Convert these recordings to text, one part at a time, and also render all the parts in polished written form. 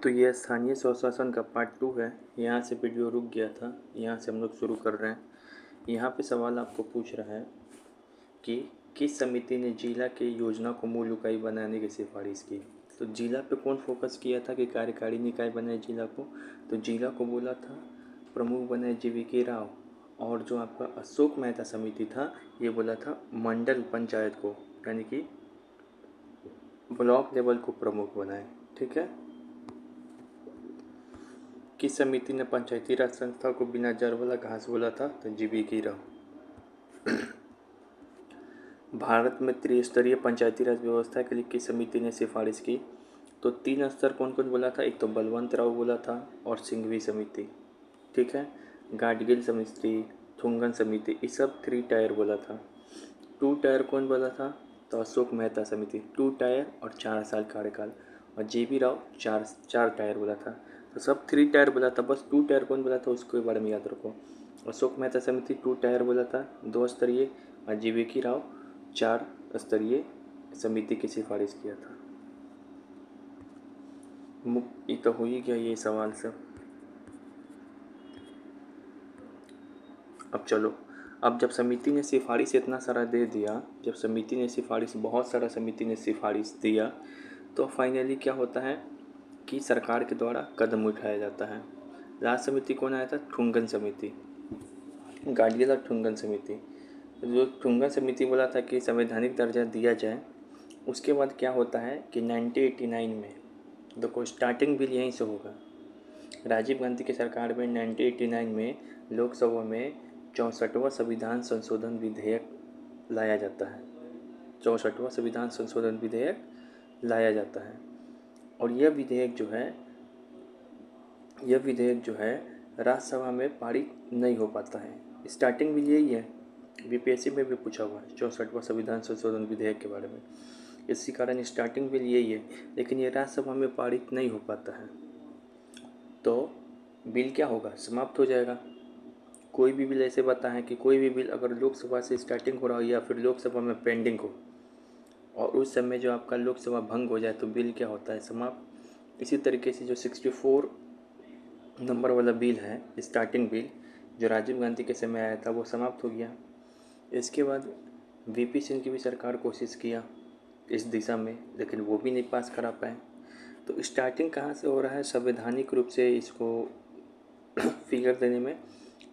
तो ये स्थानीय स्वशासन का पार्ट 2 है। यहाँ से वीडियो रुक गया था, यहाँ से हम लोग शुरू कर रहे हैं। यहाँ पे सवाल आपको पूछ रहा है कि किस समिति ने जिला के योजना को मूल इकाई बनाने की सिफारिश की। तो जिला पे कौन फोकस किया था कि कार्यकारी निकाय बनाए जिला को, तो जिला को बोला था प्रमुख बनाए जीवीके राव, और जो आपका अशोक मेहता समिति था ये बोला था मंडल पंचायत को, यानी कि ब्लॉक लेवल को प्रमुख बनाए। ठीक है। किस समिति ने पंचायती राज संस्था को बिना जड़ वाला घास बोला था, तो जीवीके राव। भारत में त्रिस्तरीय पंचायती राज व्यवस्था के लिए किस समिति ने सिफारिश की, तो 3 स्तर कौन कौन बोला था, एक तो बलवंत राव बोला था और सिंघवी समिति। ठीक है। गाडगिल समिति, थुंगन समिति, ये सब 3 टायर बोला था। 2 टायर कौन बोला था, तो अशोक मेहता समिति, 2 टायर और 4 साल कार्यकाल। और JB राव 4 टायर बोला था। तो सब 3 टायर बोला था, बस 2 टायर कौन बोला था उसके बारे में याद रखो। अशोक मेहता समिति 2 टायर बोला था, 2 स्तरीय, और JB राव 4 स्तरीय समिति की सिफारिश किया था। ये तो हो ही गया ये सवाल सब। अब चलो, अब जब समिति ने सिफारिश इतना सारा दे दिया, जब समिति ने सिफारिश बहुत सारा समिति ने सिफारिश दिया, तो फाइनली क्या होता है कि सरकार के द्वारा कदम उठाया जाता है। राज्य समिति कौन आया था, ठुंगन समिति, गाडगिल और ठुंगन समिति। जो ठुंगन समिति बोला था कि संवैधानिक दर्जा दिया जाए, उसके बाद क्या होता है कि 1989 में, देखो स्टार्टिंग बिल यहीं से होगा। राजीव गांधी की सरकार में 1989 में लोकसभा में 64वां संविधान संशोधन विधेयक लाया जाता है। 64वां संविधान संशोधन विधेयक लाया जाता है, और यह विधेयक जो है राज्यसभा में पारित नहीं हो पाता है। स्टार्टिंग बिल यही है, BPSC में भी पूछा हुआ है 64वां संविधान संशोधन विधेयक के बारे में। इसी कारण स्टार्टिंग बिल यही है, लेकिन ये राज्यसभा में पारित नहीं हो पाता है, तो बिल क्या होगा, समाप्त हो जाएगा। कोई भी बिल ऐसे बताएं कि कोई भी बिल अगर लोकसभा से स्टार्टिंग हो रहा हो या फिर लोकसभा में पेंडिंग हो, और उस समय जो आपका लोकसभा भंग हो जाए, तो बिल क्या होता है, समाप्त। इसी तरीके से जो 64 नंबर वाला बिल है, स्टार्टिंग बिल, जो राजीव गांधी के समय आया था, वो समाप्त हो गया। इसके बाद VP सिंह की भी सरकार कोशिश किया इस दिशा में, लेकिन वो भी नहीं पास करा पाए। तो स्टार्टिंग कहाँ से हो रहा है संवैधानिक रूप से इसको फिगर देने में,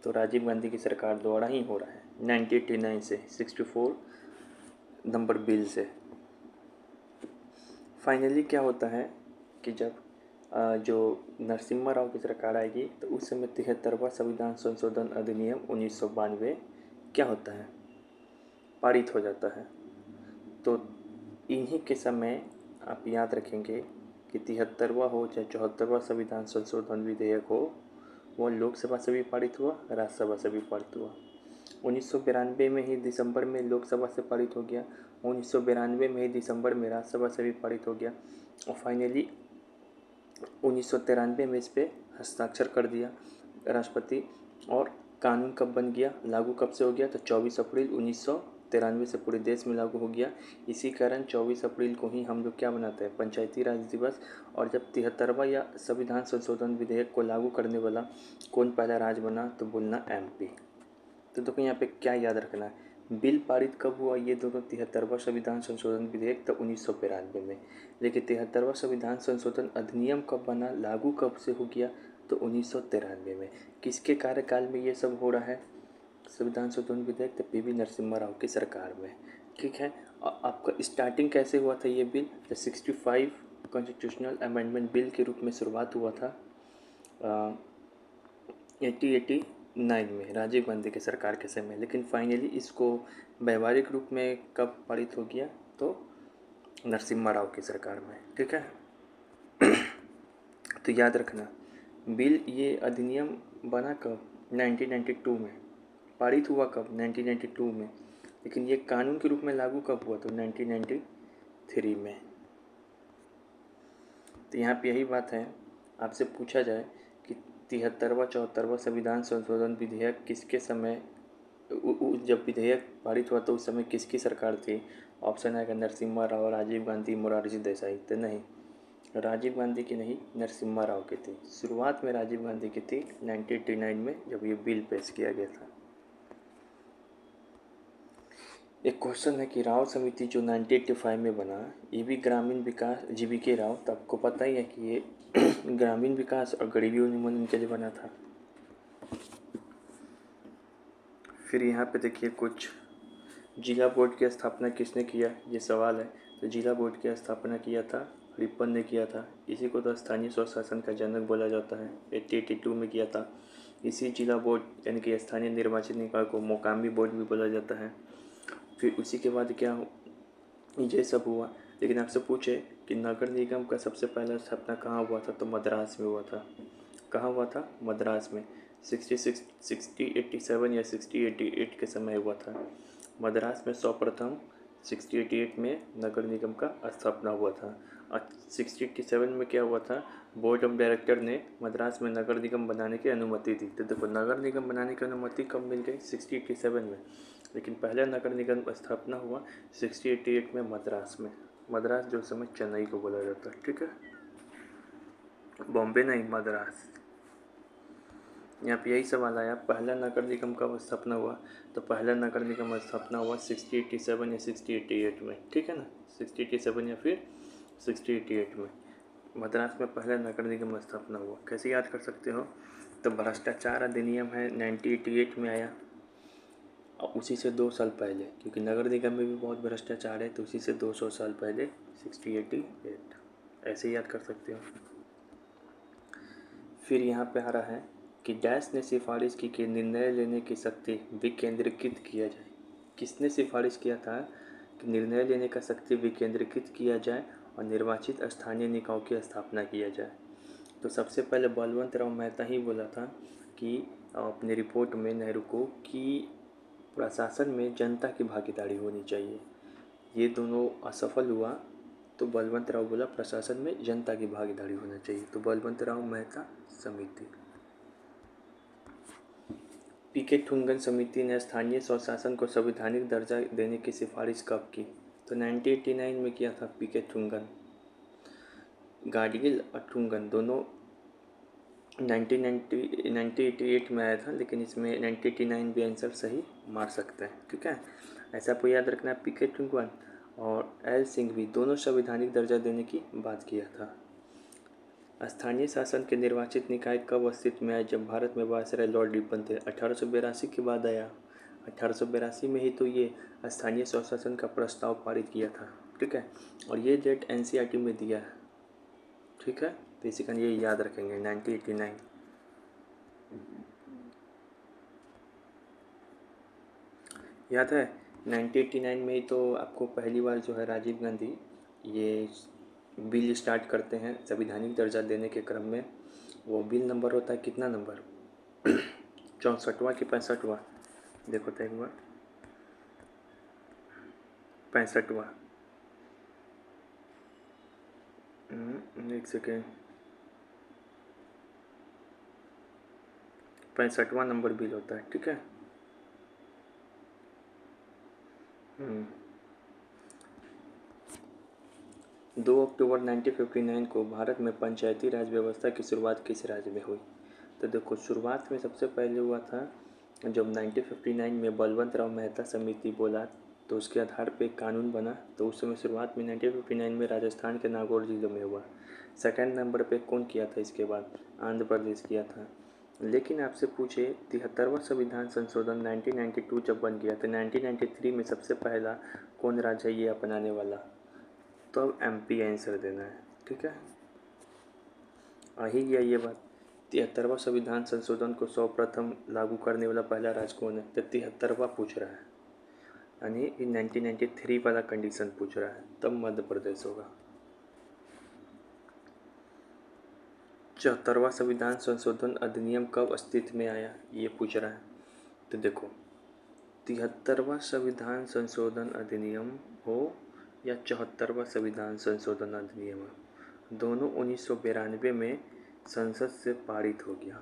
तो राजीव गांधी की सरकार द्वारा ही हो रहा है 1989 से, 64 नंबर बिल से। फाइनली क्या होता है कि जब जो नरसिम्हा राव की सरकार आएगी, तो उस समय 73वां संविधान संशोधन अधिनियम 1992 क्या होता है, पारित हो जाता है। तो इन्हीं के समय आप याद रखेंगे कि 73वां हो चाहे 74वां संविधान संशोधन विधेयक हो, वो लोकसभा से भी पारित हुआ, राज्यसभा से भी पारित हुआ। 1992 में ही दिसंबर में लोकसभा से पारित हो गया, 1992 में ही दिसंबर में राज्यसभा से भी पारित हो गया, और फाइनली 1993 में इस पर हस्ताक्षर कर दिया राष्ट्रपति। और कानून कब बन गया, लागू कब से हो गया, तो 24 अप्रैल 1993 से पूरे देश में लागू हो गया। इसी कारण 24 अप्रैल को ही हम लोग क्या मनाते हैं, पंचायती राज दिवस। और जब 73वां या संविधान संशोधन विधेयक को लागू करने वाला कौन पहला राज्य बना, तो बोलना MP। तो देखो यहाँ पे क्या याद रखना है, बिल पारित कब हुआ, ये दोनों 73वां संविधान संशोधन विधेयक तो 1992 में, लेकिन 73वां संविधान संशोधन अधिनियम कब बना, लागू कब से हो गया, तो 1993 में। किसके कार्यकाल में ये सब हो रहा है संविधान संशोधन विधेयक, तो PV नरसिम्हा राव की सरकार में। ठीक है। आपका स्टार्टिंग कैसे हुआ था ये बिल, तो 65 कॉन्स्टिट्यूशनल अमेंडमेंट बिल के रूप में शुरुआत हुआ था 1989 में राजीव गांधी के सरकार के समय, लेकिन फाइनली इसको व्यवहारिक रूप में कब पारित हो गया, तो नरसिम्हा राव की सरकार में। ठीक है। तो याद रखना, बिल ये अधिनियम बना कब, 1992 में, पारित हुआ कब, 1992 में, लेकिन ये कानून के रूप में लागू कब हुआ, तो 1993 में। तो यहाँ पे यही बात है, आपसे पूछा जाए कि 73वां 74वां संविधान संशोधन विधेयक किसके समय, जब विधेयक पारित हुआ तो उस समय किसकी सरकार थी, ऑप्शन आएगा नरसिम्हा राव, राजीव गांधी, मोरारजी देसाई। तो नहीं, राजीव गांधी की नहीं, नरसिम्हा राव की थी। शुरुआत में राजीव गांधी की थी 1989 में, जब ये बिल पेश किया गया था। एक क्वेश्चन है कि राव समिति जो 1985 में बना, ये भी ग्रामीण विकास, जीवीके राव, तो आपको पता ही है कि ये ग्रामीण विकास और गरीबी उन्मूलन के लिए बना था। फिर यहाँ पे देखिए कुछ जिला बोर्ड की स्थापना किसने किया, ये सवाल है। तो जिला बोर्ड की स्थापना किया था रिपन ने किया था। इसी को तो स्थानीय स्वशासन का जनक बोला जाता है। 1882 में किया था। इसी जिला बोर्ड यानी कि स्थानीय निर्वाचित निकाय को मोकामी बोर्ड भी बोला जाता है। फिर उसी के बाद क्या ये सब हुआ। लेकिन आपसे पूछे कि नगर निगम का सबसे पहला स्थापना कहाँ हुआ था, तो मद्रास में हुआ था। कहाँ हुआ था? मद्रास में। 1687 या 1688 के समय हुआ था। मद्रास में सर्वप्रथम 1688 में नगर निगम का स्थापना हुआ था। और 1687 में क्या हुआ था, बोर्ड ऑफ डायरेक्टर ने मद्रास में नगर निगम बनाने की अनुमति दी। तो देखो नगर निगम बनाने की अनुमति कब मिल गई? 1687 में। लेकिन पहला नगर निगम स्थापना हुआ 1688 में मद्रास में। मद्रास जो समय चेन्नई को बोला जाता है, ठीक है, बॉम्बे नहीं, मद्रास। यहाँ पे यही सवाल आया, पहला नगर निगम कब स्थापना हुआ, तो पहला नगर निगम स्थापना हुआ 1687 या 1688 में, ठीक है ना, 1687 या फिर 1688 में मद्रास में पहला नगर निगम स्थापना हुआ। कैसे याद कर सकते हो, तो भ्रष्टाचार अधिनियम है 1988 में आया, और उसी से 2 साल पहले, क्योंकि नगर निगम में भी बहुत भ्रष्टाचार है, तो उसी से 200 साल पहले 1688, ऐसे याद कर सकते हो। फिर यहाँ पे आ रहा है कि डैश ने सिफारिश की कि निर्णय लेने की शक्ति विकेंद्रीकृत किया जाए। किसने सिफारिश किया था कि निर्णय लेने का शक्ति विकेंद्रीकृत किया जाए और निर्वाचित स्थानीय निकायों की स्थापना किया जाए? तो सबसे पहले बलवंत राव मेहता ही बोला था कि अपनी रिपोर्ट में नेहरू को कि प्रशासन में जनता की भागीदारी होनी चाहिए। ये दोनों असफल हुआ, तो बलवंत राव बोला प्रशासन में जनता की भागीदारी होना चाहिए। तो बलवंत राव मेहता समिति। पीके ठुंगन समिति ने स्थानीय स्वशासन को संवैधानिक दर्जा देने की सिफारिश कब की? तो 1989 में किया था पीके ठुंगन। गाडगिल और ठुंगन दोनों 1988 में आया था, लेकिन इसमें 1989 भी आंसर सही मार सकते हैं, ठीक है। ऐसा आपको याद रखना है, पीके ठुंगन और एल सिंघवी दोनों संवैधानिक दर्जा देने की बात किया था। स्थानीय शासन के निर्वाचित निकाय कब अस्तित्व में आए? जब भारत में वायसराय लॉर्ड रिपन थे। 1882 के बाद आया। 1882 में ही तो ये स्थानीय स्वशासन का प्रस्ताव पारित किया था, ठीक है, और ये डेट एनसीईआरटी में दिया है, ठीक है। तो इसी का ये याद रखेंगे 1989। याद है 1989 में ही तो आपको पहली बार जो है राजीव गांधी ये बिल स्टार्ट करते हैं संवैधानिक दर्जा देने के क्रम में। वो बिल नंबर होता है कितना नंबर 64वां कि 65वां? देखो तो एक बार, 65वां। एक सेकेंड, 65वां नंबर बिल होता है, ठीक है। 2 अक्टूबर 1959 को भारत में पंचायती राज व्यवस्था की शुरुआत किस राज्य में हुई? तो देखो शुरुआत में सबसे पहले हुआ था जब 1959 में बलवंत राव मेहता समिति बोला, तो उसके आधार पे एक कानून बना। तो उस समय शुरुआत में 1959 में राजस्थान के नागौर जिले में हुआ। सेकंड नंबर पे कौन किया था इसके बाद? आंध्र प्रदेश किया था। लेकिन आपसे पूछे 73वां संविधान संशोधन 1992 जब बन गया, तो 1993 में सबसे पहला कौन राज्य है ये अपनाने वाला? तो अब एमपी आंसर देना है, ठीक है। आ ही गया ये बात। 73वां संविधान संशोधन को सर्वप्रथम लागू करने वाला पहला राज्य कौन है? तो 73वां पूछ रहा है, यानी 1993 वाला कंडीशन पूछ रहा है, तब मध्य प्रदेश होगा। 74वां संविधान संशोधन अधिनियम कब अस्तित्व में आया, ये पूछ रहा है। तो देखो 73वां संविधान संशोधन अधिनियम हो या 74वां संविधान संशोधन अधिनियम हो, दोनों 1992 में संसद से पारित हो गया,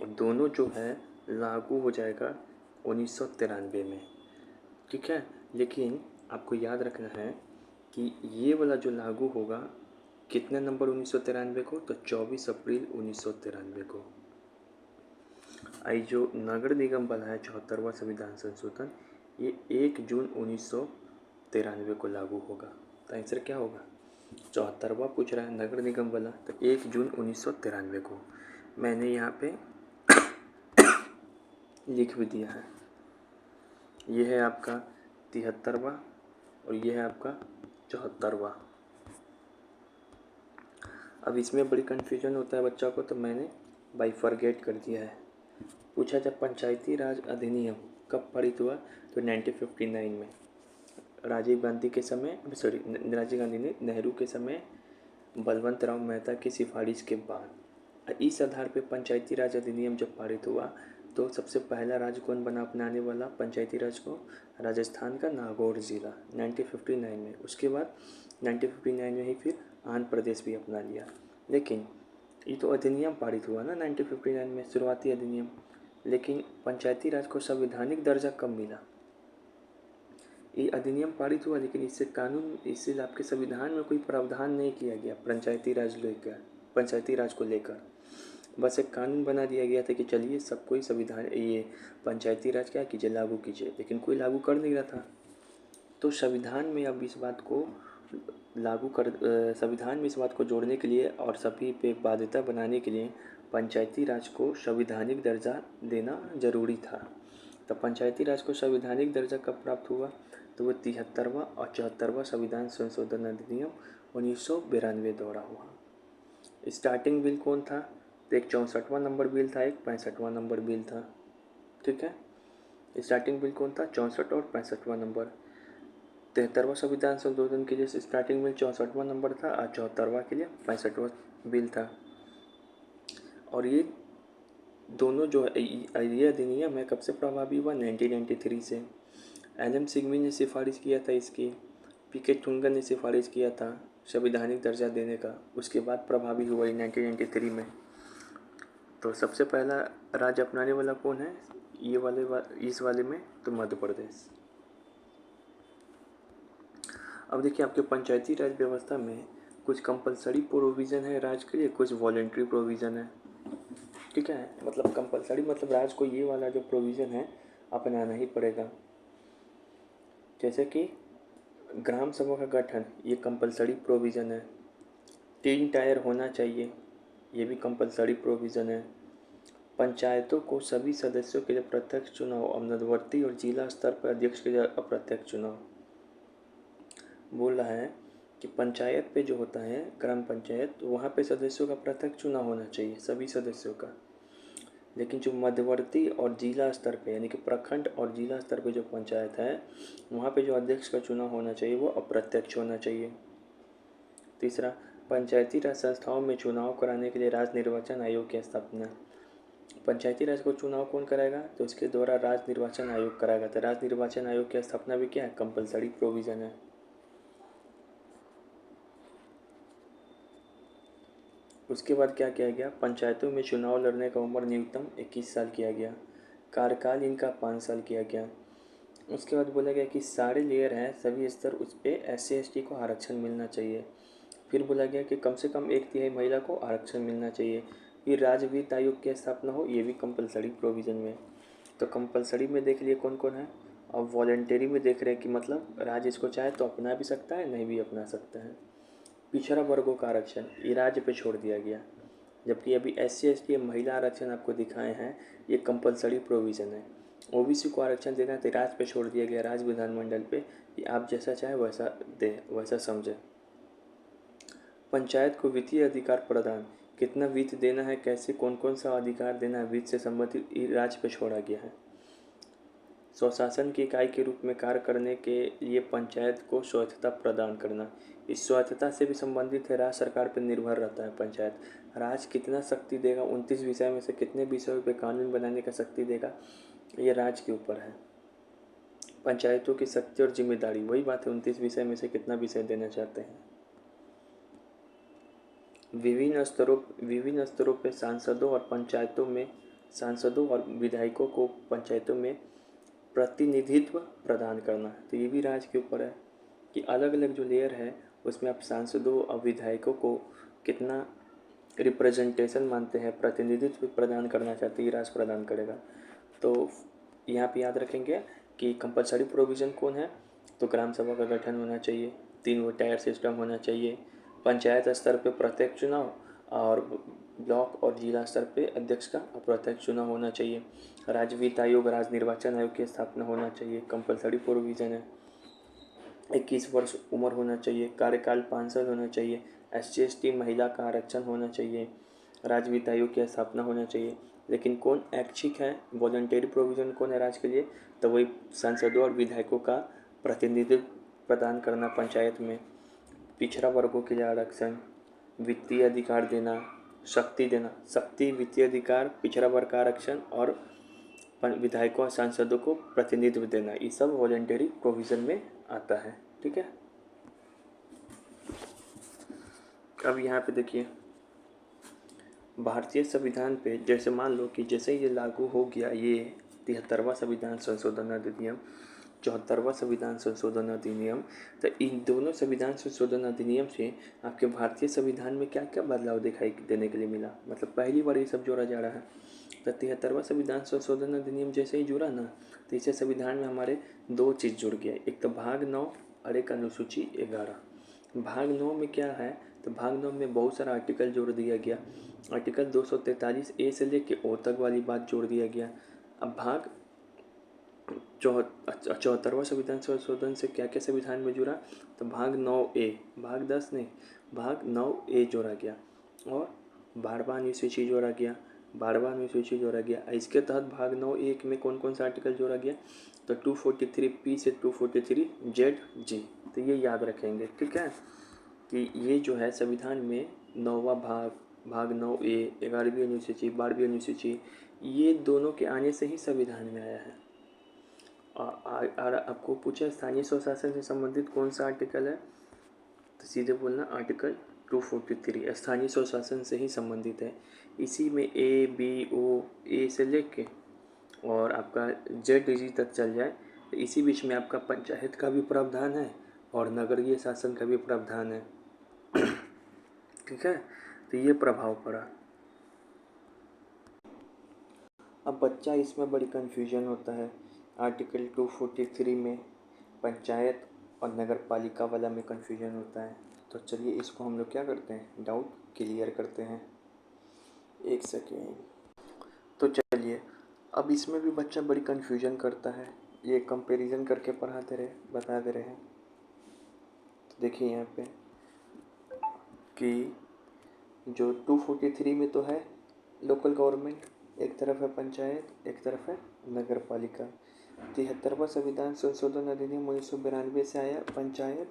और दोनों जो है लागू हो जाएगा 1993 में, ठीक है। लेकिन आपको याद रखना है कि ये वाला जो लागू होगा कितने नंबर 1993 को? तो 24 अप्रैल 1993 को। आई जो नगर निगम बना है 74वां संविधान संशोधन, ये 1 जून 1993 को लागू होगा। तो आंसर क्या होगा? 74वां पूछ रहा है, नगर निगम बना तो 1 जून 1993 को। मैंने यहाँ पे लिख भी दिया है। ये है आपका 73वां और ये है आपका 74वां। अब इसमें बड़ी कन्फ्यूजन होता है बच्चा को, तो मैंने बाइफरगेट कर दिया है। पूछा जब पंचायती राज अधिनियम कब पारित हुआ? तो 1959 में, राजीव गांधी के समय, राजीव गांधी ने नेहरू के समय बलवंत राव मेहता की सिफारिश के बाद। इस आधार पे पंचायती राज अधिनियम जब पारित हुआ तो सबसे पहला राज्य कौन बना अपनाने वाला पंचायती राज को? राजस्थान का नागौर ज़िला 1959 में। उसके बाद 1959 में ही फिर आंध्र प्रदेश भी अपना लिया। लेकिन ये तो अधिनियम पारित हुआ ना 1959 में, शुरुआती अधिनियम। लेकिन पंचायती राज को संवैधानिक दर्जा कब मिला? ये अधिनियम पारित हुआ लेकिन इससे आपके संविधान में कोई प्रावधान नहीं किया गया पंचायती राज को लेकर। बस एक कानून बना दिया गया था कि चलिए सब कोई संविधान ये पंचायती राज क्या कीजिए, लागू कीजिए, लेकिन कोई लागू कर नहीं रहा था। तो संविधान में अब इस बात को संविधान में इस बात को जोड़ने के लिए और सभी पे बाध्यता बनाने के लिए पंचायती राज को संवैधानिक दर्जा देना जरूरी था। तो पंचायती राज को संवैधानिक दर्जा कब प्राप्त हुआ? तो वो 73वां और 74वां संविधान संशोधन अधिनियम 1992 द्वारा हुआ। स्टार्टिंग बिल कौन था? तो एक 64वां नंबर बिल था, एक 65वां नंबर बिल था। ठीक है, स्टार्टिंग बिल कौन था? 64 और 65वां नंबर। 73वां संविधान संशोधन के लिए स्टार्टिंग बिल 64वां नंबर था और 74वां के लिए 65वां बिल था। और ये दोनों जो ये अधिनियम है कब से प्रभावी हुआ? 1993 से। एलएम सिग्मी ने सिफारिश किया था इसकी, पीके टुंगन ने सिफारिश किया था संवैधानिक दर्जा देने का, उसके बाद प्रभावी हुआ 1993 में। तो सबसे पहला राज्य अपनाने वाला कौन है इस वाले में? तो मध्य प्रदेश। अब देखिए आपके पंचायती राज व्यवस्था में कुछ कंपलसरी प्रोविज़न है राज्य के लिए, कुछ वॉलेंट्री प्रोविज़न है। ठीक है, मतलब कंपलसरी मतलब राज्य को ये वाला जो प्रोविज़न है अपनाना ही पड़ेगा। जैसे कि ग्राम सभा का गठन, ये कंपलसरी प्रोविज़न है। 3 टायर होना चाहिए, ये भी कंपलसरी प्रोविज़न है। पंचायतों को सभी सदस्यों के लिए प्रत्यक्ष चुनाव और मध्यवर्ती और जिला स्तर पर अध्यक्ष के लिए अप्रत्यक्ष चुनाव। बोल रहा है कि पंचायत पे जो होता है ग्राम पंचायत, वहाँ पे सदस्यों का प्रत्यक्ष चुनाव होना चाहिए, सभी सदस्यों का। लेकिन जो मध्यवर्ती और जिला स्तर पे यानी कि प्रखंड और जिला स्तर पे जो पंचायत है, वहाँ पे जो अध्यक्ष का चुनाव होना चाहिए वो अप्रत्यक्ष होना चाहिए। तीसरा, पंचायती राज संस्थाओं में चुनाव कराने के लिए राज्य निर्वाचन आयोग की स्थापना। पंचायती राज को चुनाव कौन कराएगा? तो इसके द्वारा राज्य निर्वाचन आयोग कराएगा। तो राज्य निर्वाचन आयोग की स्थापना भी क्या है? कंपलसरी प्रोविज़न है। उसके बाद क्या किया गया? पंचायतों में चुनाव लड़ने का उम्र न्यूनतम 21 साल किया गया, कार्यकाल इनका 5 साल किया गया। उसके बाद बोला गया कि सारे लेयर हैं सभी स्तर, उस पर SC/ST को आरक्षण मिलना चाहिए। फिर बोला गया कि कम से कम 1/3 महिला को आरक्षण मिलना चाहिए। फिर राज्य वित्त आयोग की स्थापना हो, ये भी कंपलसरी प्रोविज़न में। तो कंपलसरी में देख लिए कौन कौन है। अब वॉलेंटरी में देख रहे हैं कि मतलब राज्य इसको चाहे तो अपना भी सकता है, नहीं भी अपना सकता है। पिछड़ा वर्गों का आरक्षण ये राज्य पे छोड़ दिया गया, जबकि अभी SC/ST महिला आरक्षण आपको दिखाए हैं, ये कंपलसरी प्रोविज़न है। OBC को आरक्षण देना तो राज्य पे छोड़ दिया गया, राज्य विधानमंडल पे, कि आप जैसा चाहे वैसा दे, वैसा समझे। पंचायत को वित्तीय अधिकार प्रदान, कितना वित्त देना है, कैसे कौन कौन सा अधिकार देना है वित्त से संबंधित, राज्य पे छोड़ा गया है। स्वशासन की इकाई के रूप में कार्य करने के लिए पंचायत को स्वायत्तता प्रदान करना, इस स्वायत्तता से भी संबंधित है, राज्य सरकार पर निर्भर रहता है पंचायत। राज्य कितना शक्ति देगा, 29 विषय में से कितने विषयों पे कानून बनाने का शक्ति देगा, ये राज्य के ऊपर है। पंचायतों की शक्ति और जिम्मेदारी, वही बात है, 29 विषय में से कितना विषय देना चाहते हैं। विभिन्न स्तरों पर सांसदों और विधायकों को पंचायतों में प्रतिनिधित्व प्रदान करना, तो ये भी राज्य के ऊपर है कि अलग अलग जो लेयर है उसमें आप सांसदों और विधायकों को कितना रिप्रेजेंटेशन मानते हैं, प्रतिनिधित्व प्रदान करना चाहते हैं, राष्ट्र प्रदान करेगा। तो यहाँ पे याद रखेंगे कि कंपलसरी प्रोविज़न कौन है, तो ग्राम सभा का गठन होना चाहिए, 3 वो टायर सिस्टम होना चाहिए, पंचायत स्तर पे प्रत्यक्ष चुनाव और ब्लॉक और जिला स्तर पे अध्यक्ष का अप्रत्यक्ष चुनाव होना चाहिए, राज्य वित्त आयोग, राज्य निर्वाचन आयोग की स्थापना होना चाहिए, कंपलसरी प्रोविज़न है, 21 वर्ष उम्र होना चाहिए, कार्यकाल 5 साल होना चाहिए, SC/ST महिला का आरक्षण होना चाहिए, राज्य वित्त आयोग की स्थापना होना चाहिए। लेकिन कौन ऐच्छिक है, वॉलंटरी प्रोविज़न कौन है राज्य के लिए, तो वही सांसदों और विधायकों का प्रतिनिधित्व प्रदान करना पंचायत में, पिछड़ा वर्गों के लिए आरक्षण, वित्तीय अधिकार देना, शक्ति वित्तीय अधिकार, पिछड़ा वर्ग का आरक्षण और विधायकों और सांसदों को प्रतिनिधित्व देना, ये सब वॉलंटरी प्रोविज़न में आता है। ठीक है, अब यहाँ पे देखिए भारतीय संविधान पे जैसे मान लो कि जैसे ये लागू हो गया ये 73वां संविधान संशोधन अधिनियम, 74वां संविधान संशोधन अधिनियम, तो इन दोनों संविधान संशोधन अधिनियम से आपके भारतीय संविधान में क्या क्या बदलाव दिखाई देने के लिए मिला, मतलब पहली बार ये सब जोड़ा जा रहा है। तो 73वां संविधान संशोधन अधिनियम जैसे ही जुड़ा ना, तो इसे संविधान में हमारे 2 चीज़ जुड़ गया, एक तो भाग 9 और एक अनुसूची 11। भाग 9 में क्या है, तो भाग 9 में बहुत सारा आर्टिकल जोड़ दिया गया, आर्टिकल 243A से लेके O तक वाली बात जोड़ दिया गया। अब भाग 74वां संविधान संशोधन से क्या क्या संविधान में जुड़ा, तो भाग 9A, भाग 10 नहीं, भाग 9A जोड़ा गया और 12वां अनुसूची जोड़ा गया, 12वां अनुसूची जोड़ा गया। इसके तहत भाग 9A में कौन कौन सा आर्टिकल जोड़ा गया, तो 243P से 243ZG, तो ये याद रखेंगे। ठीक है, कि ये जो है संविधान में 9वां भाग 9A, 11वीं अनुसूची, 12वीं अनुसूची, ये दोनों के आने से ही संविधान में आया है। और आपको पूछा स्थानीय स्वशासन से संबंधित कौन सा आर्टिकल है, तो सीधे बोलना आर्टिकल 243 स्थानीय स्वशासन से ही संबंधित है। इसी में A से लेके और आपका ZG तक चल जाए, तो इसी बीच में आपका पंचायत का भी प्रावधान है और नगरीय शासन का भी प्रावधान है। ठीक है, तो ये प्रभाव पड़ा। अब बच्चा इसमें बड़ी कन्फ्यूजन होता है, आर्टिकल 243 में पंचायत और नगर पालिका वाला में कन्फ्यूजन होता है। तो चलिए इसको हम लोग क्या करते हैं, डाउट क्लियर करते हैं। एक सेकेंड, तो चलिए अब इसमें भी बच्चा बड़ी कन्फ्यूजन करता है, ये कंपैरिजन करके बता दे रहे हैं। तो देखिए यहाँ पे कि जो 243 में तो है लोकल गवर्नमेंट, एक तरफ है पंचायत, एक तरफ है नगर पालिका। 73वां संविधान संशोधन अधिनियम 1992 से आया पंचायत,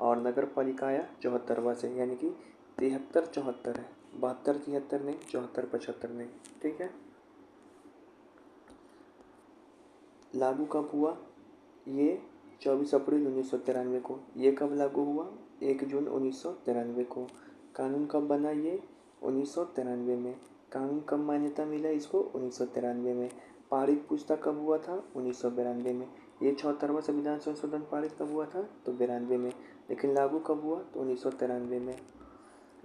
और नगर पालिका आया 74वां से, यानी कि 73-74 है, 72-73 नहीं, 74-75 नहीं। ठीक है, लागू कब हुआ, ये 24 अप्रैल 1993 को। ये कब लागू हुआ, 1 जून 1993 को। कानून कब बना, ये 1993 में। कानून कब मान्यता मिला इसको, 1993 में। पारित पुस्तक कब हुआ था, 1992 में। ये 74वां संविधान संशोधन पारित कब हुआ था, तो 92 में। लेकिन लागू कब हुआ, तो 1993 में।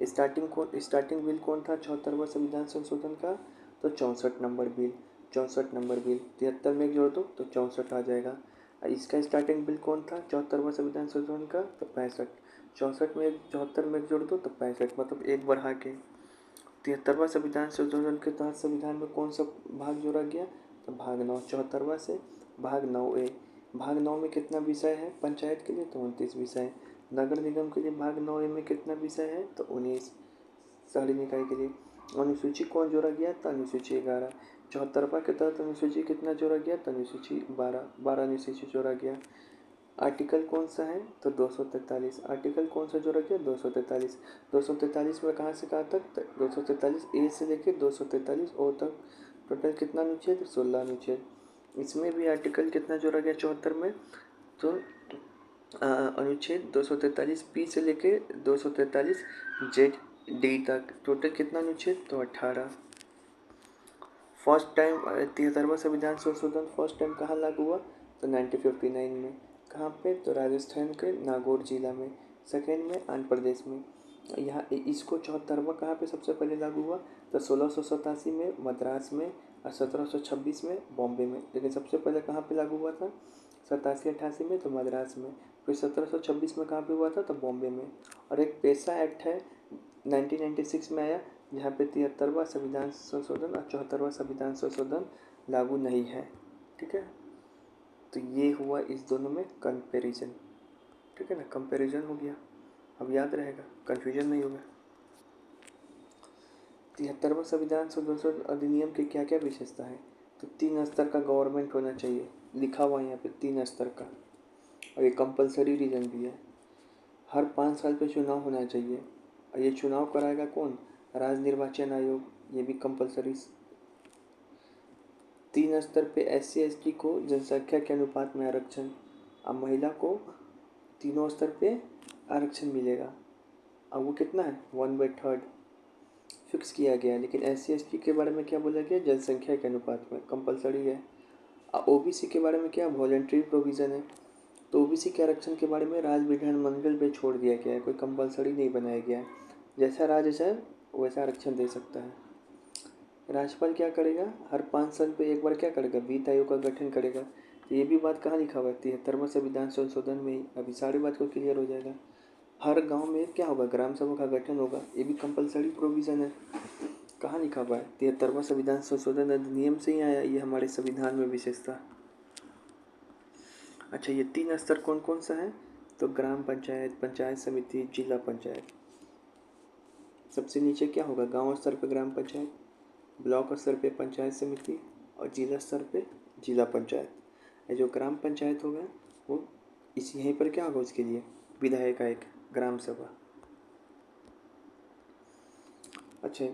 स्टार्टिंग बिल कौन था 74वां संविधान संशोधन का, तो 64 नंबर बिल। 64 नंबर बिल 73 में जोड़ दो तो 64 आ जाएगा। इसका स्टार्टिंग बिल कौन था 74वां संविधान संशोधन का, तो 65। 64 में 74 में जोड़ दो तो 65, मतलब एक बढ़ा के 73वां संविधान संशोधन के तहत संविधान में कौन सा भाग जोड़ा गया, तो भाग 9। 74वां से भाग 9A। भाग 9 में कितना विषय है पंचायत के लिए, तो 29 विषय। नगर निगम के लिए भाग 9A में कितना विषय है, तो 19। शहरी निकाय के लिए अनुसूची कौन जोड़ा गया, तो अनुसूची 11। 74वां के तहत अनुसूची कितना जोड़ा गया, तो अनुसूची 12 अनुसूची जोड़ा गया। आर्टिकल कौन सा है, तो 243। आर्टिकल कौन सा जोड़ा गया, 243। 243 में कहाँ से कहाँ तक, 243A से लेकर 243O तक। टोटल कितना अनुच्छेद, 16 अनुच्छेद। इसमें भी आर्टिकल कितना जोड़ा गया 74 में, तो अनुच्छेद 243P से लेकर 243ZD तक। टोटल कितना अनुच्छेद, तो 18। फर्स्ट टाइम 73वां संविधान संशोधन फर्स्ट टाइम कहाँ लागू हुआ, तो 1959 में। कहाँ पे, तो राजस्थान के नागौर जिला में। सेकेंड में आंध्र प्रदेश में। यहाँ इसको 74वां कहाँ पे सबसे पहले लागू हुआ? तो 1687 में मद्रास में और 1726 में बॉम्बे में। लेकिन सबसे पहले कहाँ पे लागू हुआ था? 87-88 में तो मद्रास में। फिर 1726 में कहाँ पे हुआ था? तो बॉम्बे में। और एक पेशा एक्ट है 1996 में आया, जहाँ पे 73वां संविधान संशोधन और 74वां संविधान संशोधन लागू नहीं है। ठीक है, तो ये हुआ इस दोनों में कंपैरिजन। ठीक है ना, कंपैरिजन हो गया, अब याद रहेगा, कन्फ्यूजन नहीं होगा। 73वां संविधान संशोधन अधिनियम की क्या क्या विशेषता है? तो 3 स्तर का गवर्नमेंट होना चाहिए, लिखा हुआ है यहाँ पे 3 स्तर का, और ये कंपलसरी रीजन भी है। हर 5 साल पे चुनाव होना चाहिए, और ये चुनाव कराएगा कौन? राज्य निर्वाचन आयोग, ये भी कंपलसरी। 3 स्तर पे SC/ST को जनसंख्या के अनुपात में आरक्षण, अब महिला को तीनों स्तर पे आरक्षण मिलेगा। अब वो कितना है? 1/3 फिक्स किया गया है। लेकिन SC/ST के बारे में क्या बोला गया? जनसंख्या के अनुपात में, कंपलसरी है। OBC के बारे में क्या? वॉलंटरी प्रोविज़न है। तो OBC के आरक्षण के बारे में राज्य विधानमंडल पे छोड़ दिया गया है, कोई कंपलसरी नहीं बनाया गया है। जैसा राज्य चाहे वैसा आरक्षण दे सकता है। राज्यपाल क्या करेगा? हर 5 साल पे एक बार क्या करेगा? वित्त आयोग का गठन करेगा। तो ये भी बात कहाँ लिखा हुआ है? 73वां संविधान संशोधन में ही। अभी सारी बात को क्लियर हो जाएगा। हर गांव में क्या होगा? ग्राम सभा का गठन होगा, ये भी कंपलसरी प्रोविज़न है। कहाँ लिखा हुआ है? 73वां संविधान संशोधन अधिनियम से ही आया ये हमारे संविधान में विशेषता। अच्छा, ये 3 स्तर कौन कौन सा है? तो ग्राम पंचायत, पंचायत समिति, जिला पंचायत। सबसे नीचे क्या होगा? गांव स्तर पे ग्राम पंचायत, ब्लॉक स्तर पे पंचायत समिति, और जिला स्तर पे जिला पंचायत। ये जो ग्राम पंचायत होगा वो इस यहीं पर क्या होगा? उसके लिए विधायक आयोग, ग्राम सभा। अच्छा,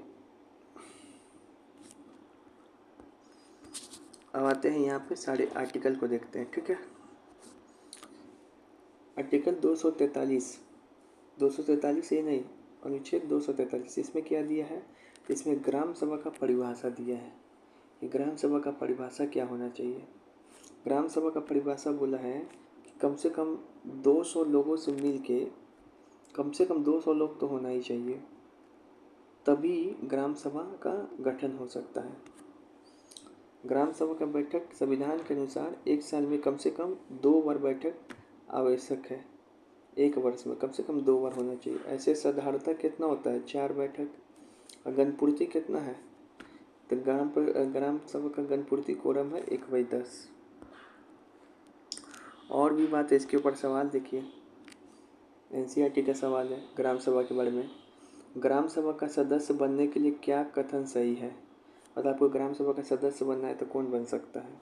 अब आते हैं यहाँ पे सारे आर्टिकल को देखते हैं। ठीक है, आर्टिकल 243 ये नहीं, अनुच्छेद 243, इसमें क्या दिया है? इसमें ग्राम सभा का परिभाषा दिया है कि ग्राम सभा का परिभाषा क्या होना चाहिए। ग्राम सभा का परिभाषा बोला है कि कम से कम 200 लोगों से मिल के, कम से कम 200 लोग तो होना ही चाहिए, तभी ग्राम सभा का गठन हो सकता है। ग्राम सभा का बैठक संविधान के अनुसार 1 साल में कम से कम 2 बार बैठक आवश्यक है। 1 वर्ष में कम से कम 2 बार होना चाहिए। ऐसे साधारणतः कितना होता है? 4 बैठक। और गणपूर्ति कितना है? तो ग्राम सभा का गणपूर्ति कोरम है 1/10। और भी बात है इसके ऊपर, सवाल देखिए, NCERT का सवाल है ग्राम सभा के बारे में। ग्राम सभा का सदस्य बनने के लिए क्या कथन सही है? और आपको ग्राम सभा का सदस्य बनना है तो कौन बन सकता है?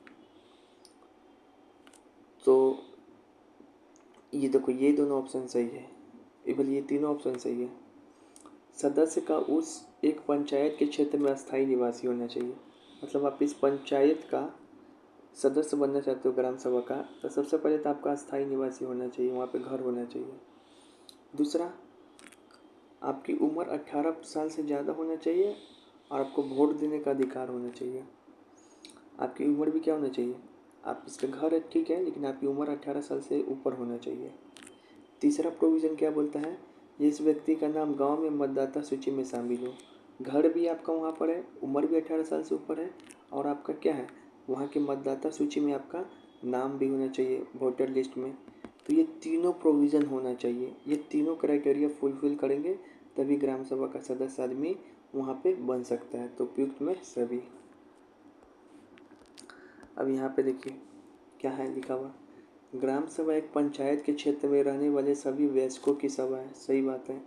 तो ये देखो, ये दोनों ऑप्शन सही है, ये तीनों ऑप्शन सही है। सदस्य का उस एक पंचायत के क्षेत्र में अस्थायी निवासी होना चाहिए। मतलब आप इस पंचायत का सदस्य बनना चाहते हो ग्राम सभा का, तो सबसे पहले तो आपका अस्थायी निवासी होना चाहिए, वहाँ पे घर होना चाहिए। दूसरा, आपकी उम्र 18 साल से ज़्यादा होना चाहिए और आपको वोट देने का अधिकार होना चाहिए। आपकी उम्र भी क्या होना चाहिए? आप इसका घर है ठीक है, लेकिन आपकी उम्र 18 साल से ऊपर होना चाहिए। तीसरा प्रोविज़न क्या बोलता है? जिस व्यक्ति का नाम गांव में मतदाता सूची में शामिल हो, घर भी आपका वहाँ पर है, उम्र भी 18 साल से ऊपर है, और आपका क्या है? वहाँ के मतदाता सूची में आपका नाम भी होना चाहिए, वोटर लिस्ट में। तो ये तीनों प्रोविज़न होना चाहिए, ये तीनों क्राइटेरिया फुलफिल करेंगे तभी ग्राम सभा का सदस्य आदमी वहाँ पे बन सकता है। तो उपयुक्त में सभी। अब यहाँ पे देखिए क्या है लिखा हुआ, ग्राम सभा एक पंचायत के क्षेत्र में रहने वाले सभी वयस्कों की सभा है। सही बात है,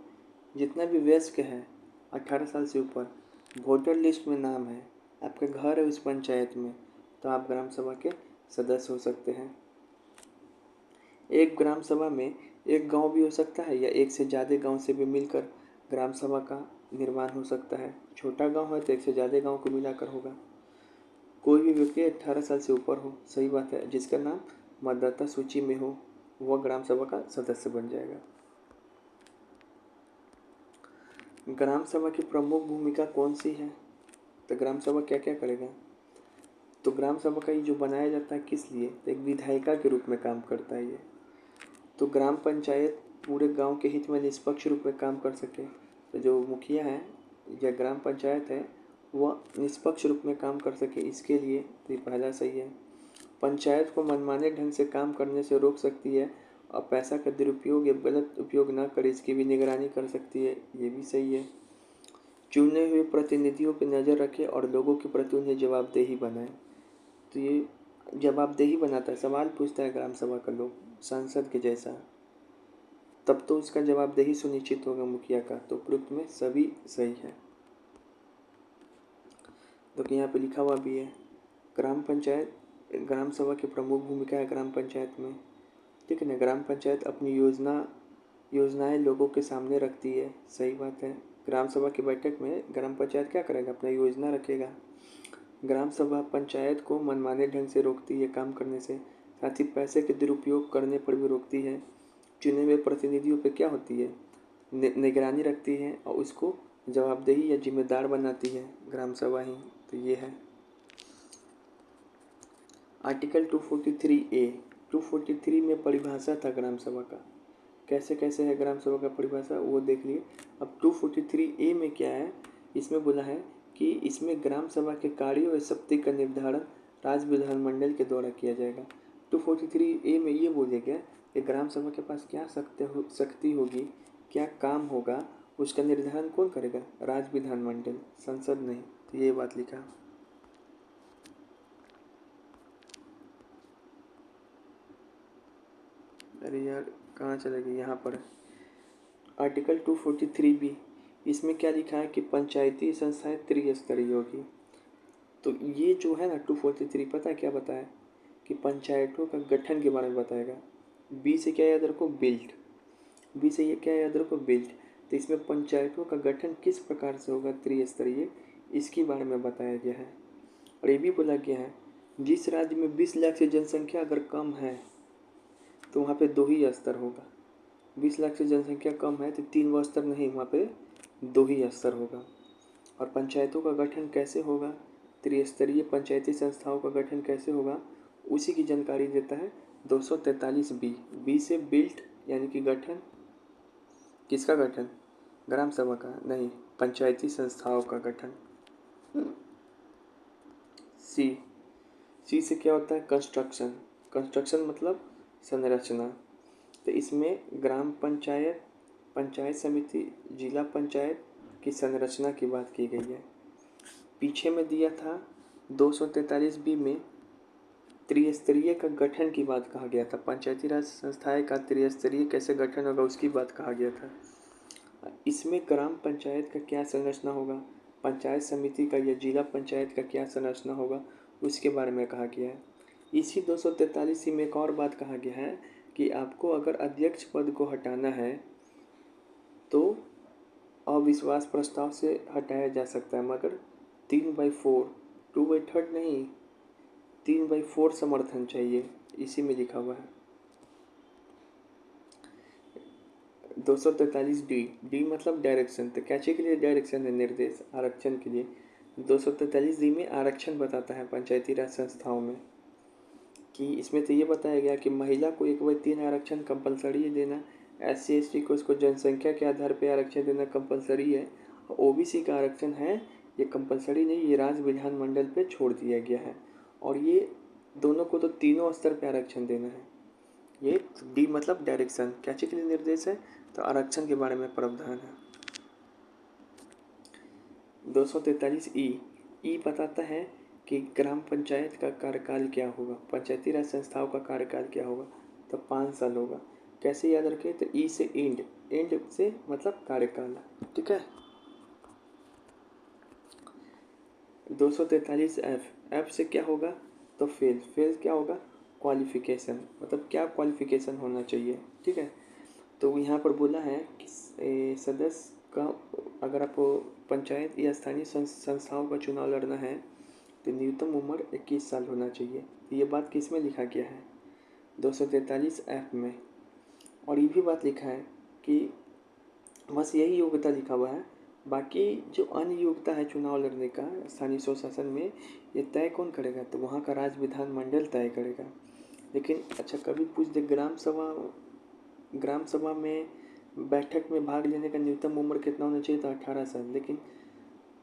जितना भी वयस्क है 18 साल से ऊपर, वोटर लिस्ट में नाम है, आपका घर है उस पंचायत में, तो आप ग्राम सभा के सदस्य हो सकते हैं। एक ग्राम सभा में एक गांव भी हो सकता है या एक से ज़्यादा गांव से भी मिलकर ग्राम सभा का निर्माण हो सकता है। छोटा गांव है तो एक से ज़्यादा गांव को मिलाकर होगा। कोई भी व्यक्ति 18 साल से ऊपर हो, सही बात है, जिसका नाम मतदाता सूची में हो, वह ग्राम सभा का सदस्य बन जाएगा। ग्राम सभा की प्रमुख भूमिका कौन सी है? तो ग्राम सभा क्या क्या करेगा? तो ग्राम सभा का ये जो बनाया जाता है किस लिए? तो एक विधायिका के रूप में काम करता है ये। तो ग्राम पंचायत पूरे गांव के हित में निष्पक्ष रूप में काम कर सके। तो जो मुखिया है या ग्राम पंचायत है वह निष्पक्ष रूप में काम कर सके, इसके लिए तो ये पहला सही है। पंचायत को मनमाने ढंग से काम करने से रोक सकती है और पैसा का दुरुपयोग या गलत उपयोग न करे इसकी भी निगरानी कर सकती है, ये भी सही है। चुने हुए प्रतिनिधियों पर नज़र रखे और लोगों के प्रति उन्हें जवाबदेही बनाए। तो ये जवाबदेही बनाता है, सवाल पूछता है ग्राम सभा का लोग, सांसद के जैसा, तब तो उसका जवाबदेही सुनिश्चित होगा मुखिया का। तो उपयुक्त में सभी सही है। तो यहाँ पे लिखा हुआ भी है ग्राम पंचायत, ग्राम सभा की प्रमुख भूमिका है ग्राम पंचायत में, ठीक है ना। ग्राम पंचायत अपनी योजनाएं लोगों के सामने रखती है, सही बात है। ग्राम सभा की बैठक में ग्राम पंचायत क्या करेगा, अपना योजना रखेगा। ग्राम सभा पंचायत को मनमाने ढंग से रोकती है काम करने से, साथ ही पैसे के दुरुपयोग करने पर भी रोकती है। चुने हुए प्रतिनिधियों पे क्या होती है, निगरानी रखती है और उसको जवाबदेही या जिम्मेदार बनाती है ग्राम सभा ही। तो ये है आर्टिकल 243A। 243 में परिभाषा था ग्राम सभा का, कैसे कैसे है ग्राम सभा का परिभाषा वो देख लिए। अब 243A में क्या है, इसमें बोला है कि इसमें ग्राम सभा के कार्यों व शक्ति का निर्धारण राज्य विधानमंडल के द्वारा किया जाएगा। 243A में ये बोले गया कि ग्राम सभा के पास क्या शक्ति होगी, क्या काम होगा, उसका निर्धारण कौन करेगा, राज्य विधानमंडल, संसद नहीं। तो ये बात लिखा। अरे यार कहाँ चले गए, यहाँ पर आर्टिकल 243B, इसमें क्या लिखा है कि पंचायती संस्थाएं त्रिस्तरीय होगी। तो ये जो है ना 243 पता है क्या बताया कि पंचायतों का गठन के बारे में बताएगा। बी से क्या याद रखो, बिल्ट, बी से ये क्या याद रखो, बिल्ट। तो इसमें पंचायतों का गठन किस प्रकार से होगा त्रिस्तरीय, इसके बारे में बताया गया है। और ये भी बोला गया है जिस राज्य में 20 लाख से जनसंख्या अगर कम है तो वहाँ पे 2 ही स्तर होगा। 20 लाख से जनसंख्या कम है तो 3 वो स्तर नहीं, वहाँ पे 2 ही स्तर होगा। और पंचायतों का गठन कैसे होगा, त्रिस्तरीय पंचायती संस्थाओं का गठन कैसे होगा, उसी की जानकारी देता है 243B। बी से बिल्ट यानी कि गठन, किसका गठन, ग्राम सभा का नहीं, पंचायती संस्थाओं का गठन। सी से क्या होता है, कंस्ट्रक्शन, कंस्ट्रक्शन मतलब संरचना। तो इसमें ग्राम पंचायत, पंचायत समिति, जिला पंचायत की संरचना की बात की गई है। पीछे में दिया था 243B में त्रिस्तरीय का गठन की बात कहा गया था, पंचायती राज संस्थाएं का त्रिस्तरीय कैसे गठन होगा उसकी बात कहा गया था। इसमें ग्राम पंचायत का क्या संरचना होगा, पंचायत समिति का या जिला पंचायत का क्या संरचना होगा, उसके बारे में कहा गया है। इसी 243 में एक और बात कहा गया है कि आपको अगर अध्यक्ष पद को हटाना है तो अविश्वास प्रस्ताव से हटाया जा सकता है, मगर 3/4, 2/3 नहीं, 3/4 समर्थन चाहिए, इसी में लिखा हुआ है। 243D, डी मतलब डायरेक्शन, तो कैचे के लिए डायरेक्शन है, निर्देश, आरक्षण के लिए। 243D में आरक्षण बताता है पंचायती राज संस्थाओं में कि इसमें तो ये बताया गया कि महिला को 1/3 आरक्षण कंपलसरी देना, SC/ST को उसको जनसंख्या के आधार पर आरक्षण देना कंपलसरी है, और OBC का आरक्षण है ये कंपलसरी नहीं, ये राज्य विधानमंडल पे छोड़ दिया गया है। और ये दोनों को तो तीनों स्तर पे आरक्षण देना है। ये डी मतलब डायरेक्शन, क्या चीज के लिए निर्देश है, तो आरक्षण के बारे में प्रावधान है। 243E बताता है कि ग्राम पंचायत का कार्यकाल क्या होगा, पंचायती राज संस्थाओं का कार्यकाल क्या होगा, तो 5 साल होगा। कैसे याद रखें, तो ई से एंड, एंड से मतलब कार्यकाल, ठीक है। 243F, एफ से क्या होगा, तो फेल, फेल क्या होगा, क्वालिफिकेशन, मतलब क्या क्वालिफिकेशन होना चाहिए, ठीक है। तो यहाँ पर बोला है कि सदस्य का अगर आपको पंचायत या स्थानीय संस्थाओं का चुनाव लड़ना है तो न्यूनतम उम्र 21 साल होना चाहिए। ये बात किस में लिखा गया है, 243F में। और ये भी बात लिखा है कि बस यही योग्यता लिखा हुआ है, बाकी जो अन्य योग्यता है चुनाव लड़ने का स्थानीय स्वशासन में, ये तय कौन करेगा, तो वहाँ का राज्य विधानमंडल तय करेगा। लेकिन अच्छा कभी पूछ दे ग्राम सभा ग्राम सभा में बैठक में भाग लेने का न्यूनतम उम्र कितना होना चाहिए था? 18 साल। लेकिन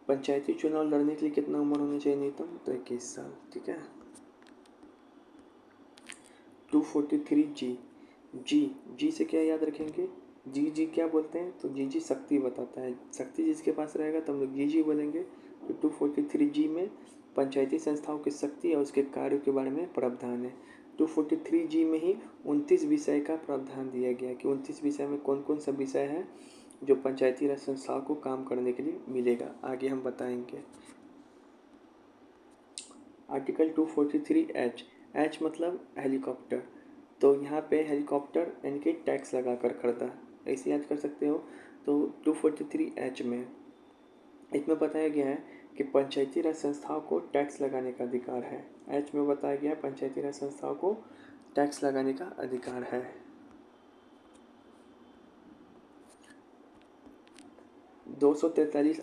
पंचायती चुनाव लड़ने के लिए कितना उम्र होना चाहिए न्यूनतम? तो 21 साल। ठीक है। 243 जी। जी से क्या याद रखेंगे? जी क्या बोलते हैं? तो जी शक्ति बताता है। शक्ति जिसके पास रहेगा तो हम लोग जी बोलेंगे। तो 243 जी में पंचायती संस्थाओं की शक्ति और उसके कार्यों के बारे में प्रावधान है। 243 जी में ही 29 विषय का प्रावधान दिया गया कि 29 विषय में कौन कौन सा विषय है जो पंचायती राज संस्थाओं को काम करने के लिए मिलेगा, आगे हम बताएंगे। आर्टिकल 243 एच मतलब हेलीकॉप्टर। तो यहाँ पे हेलीकॉप्टर यानी कि टैक्स लगा कर खरीदा, ऐसे याद कर सकते हो। तो 243 एच में इसमें बताया गया है कि पंचायती राज संस्थाओं को टैक्स लगाने का अधिकार है। एच में बताया गया है पंचायती राज संस्थाओं को टैक्स लगाने का अधिकार है। 243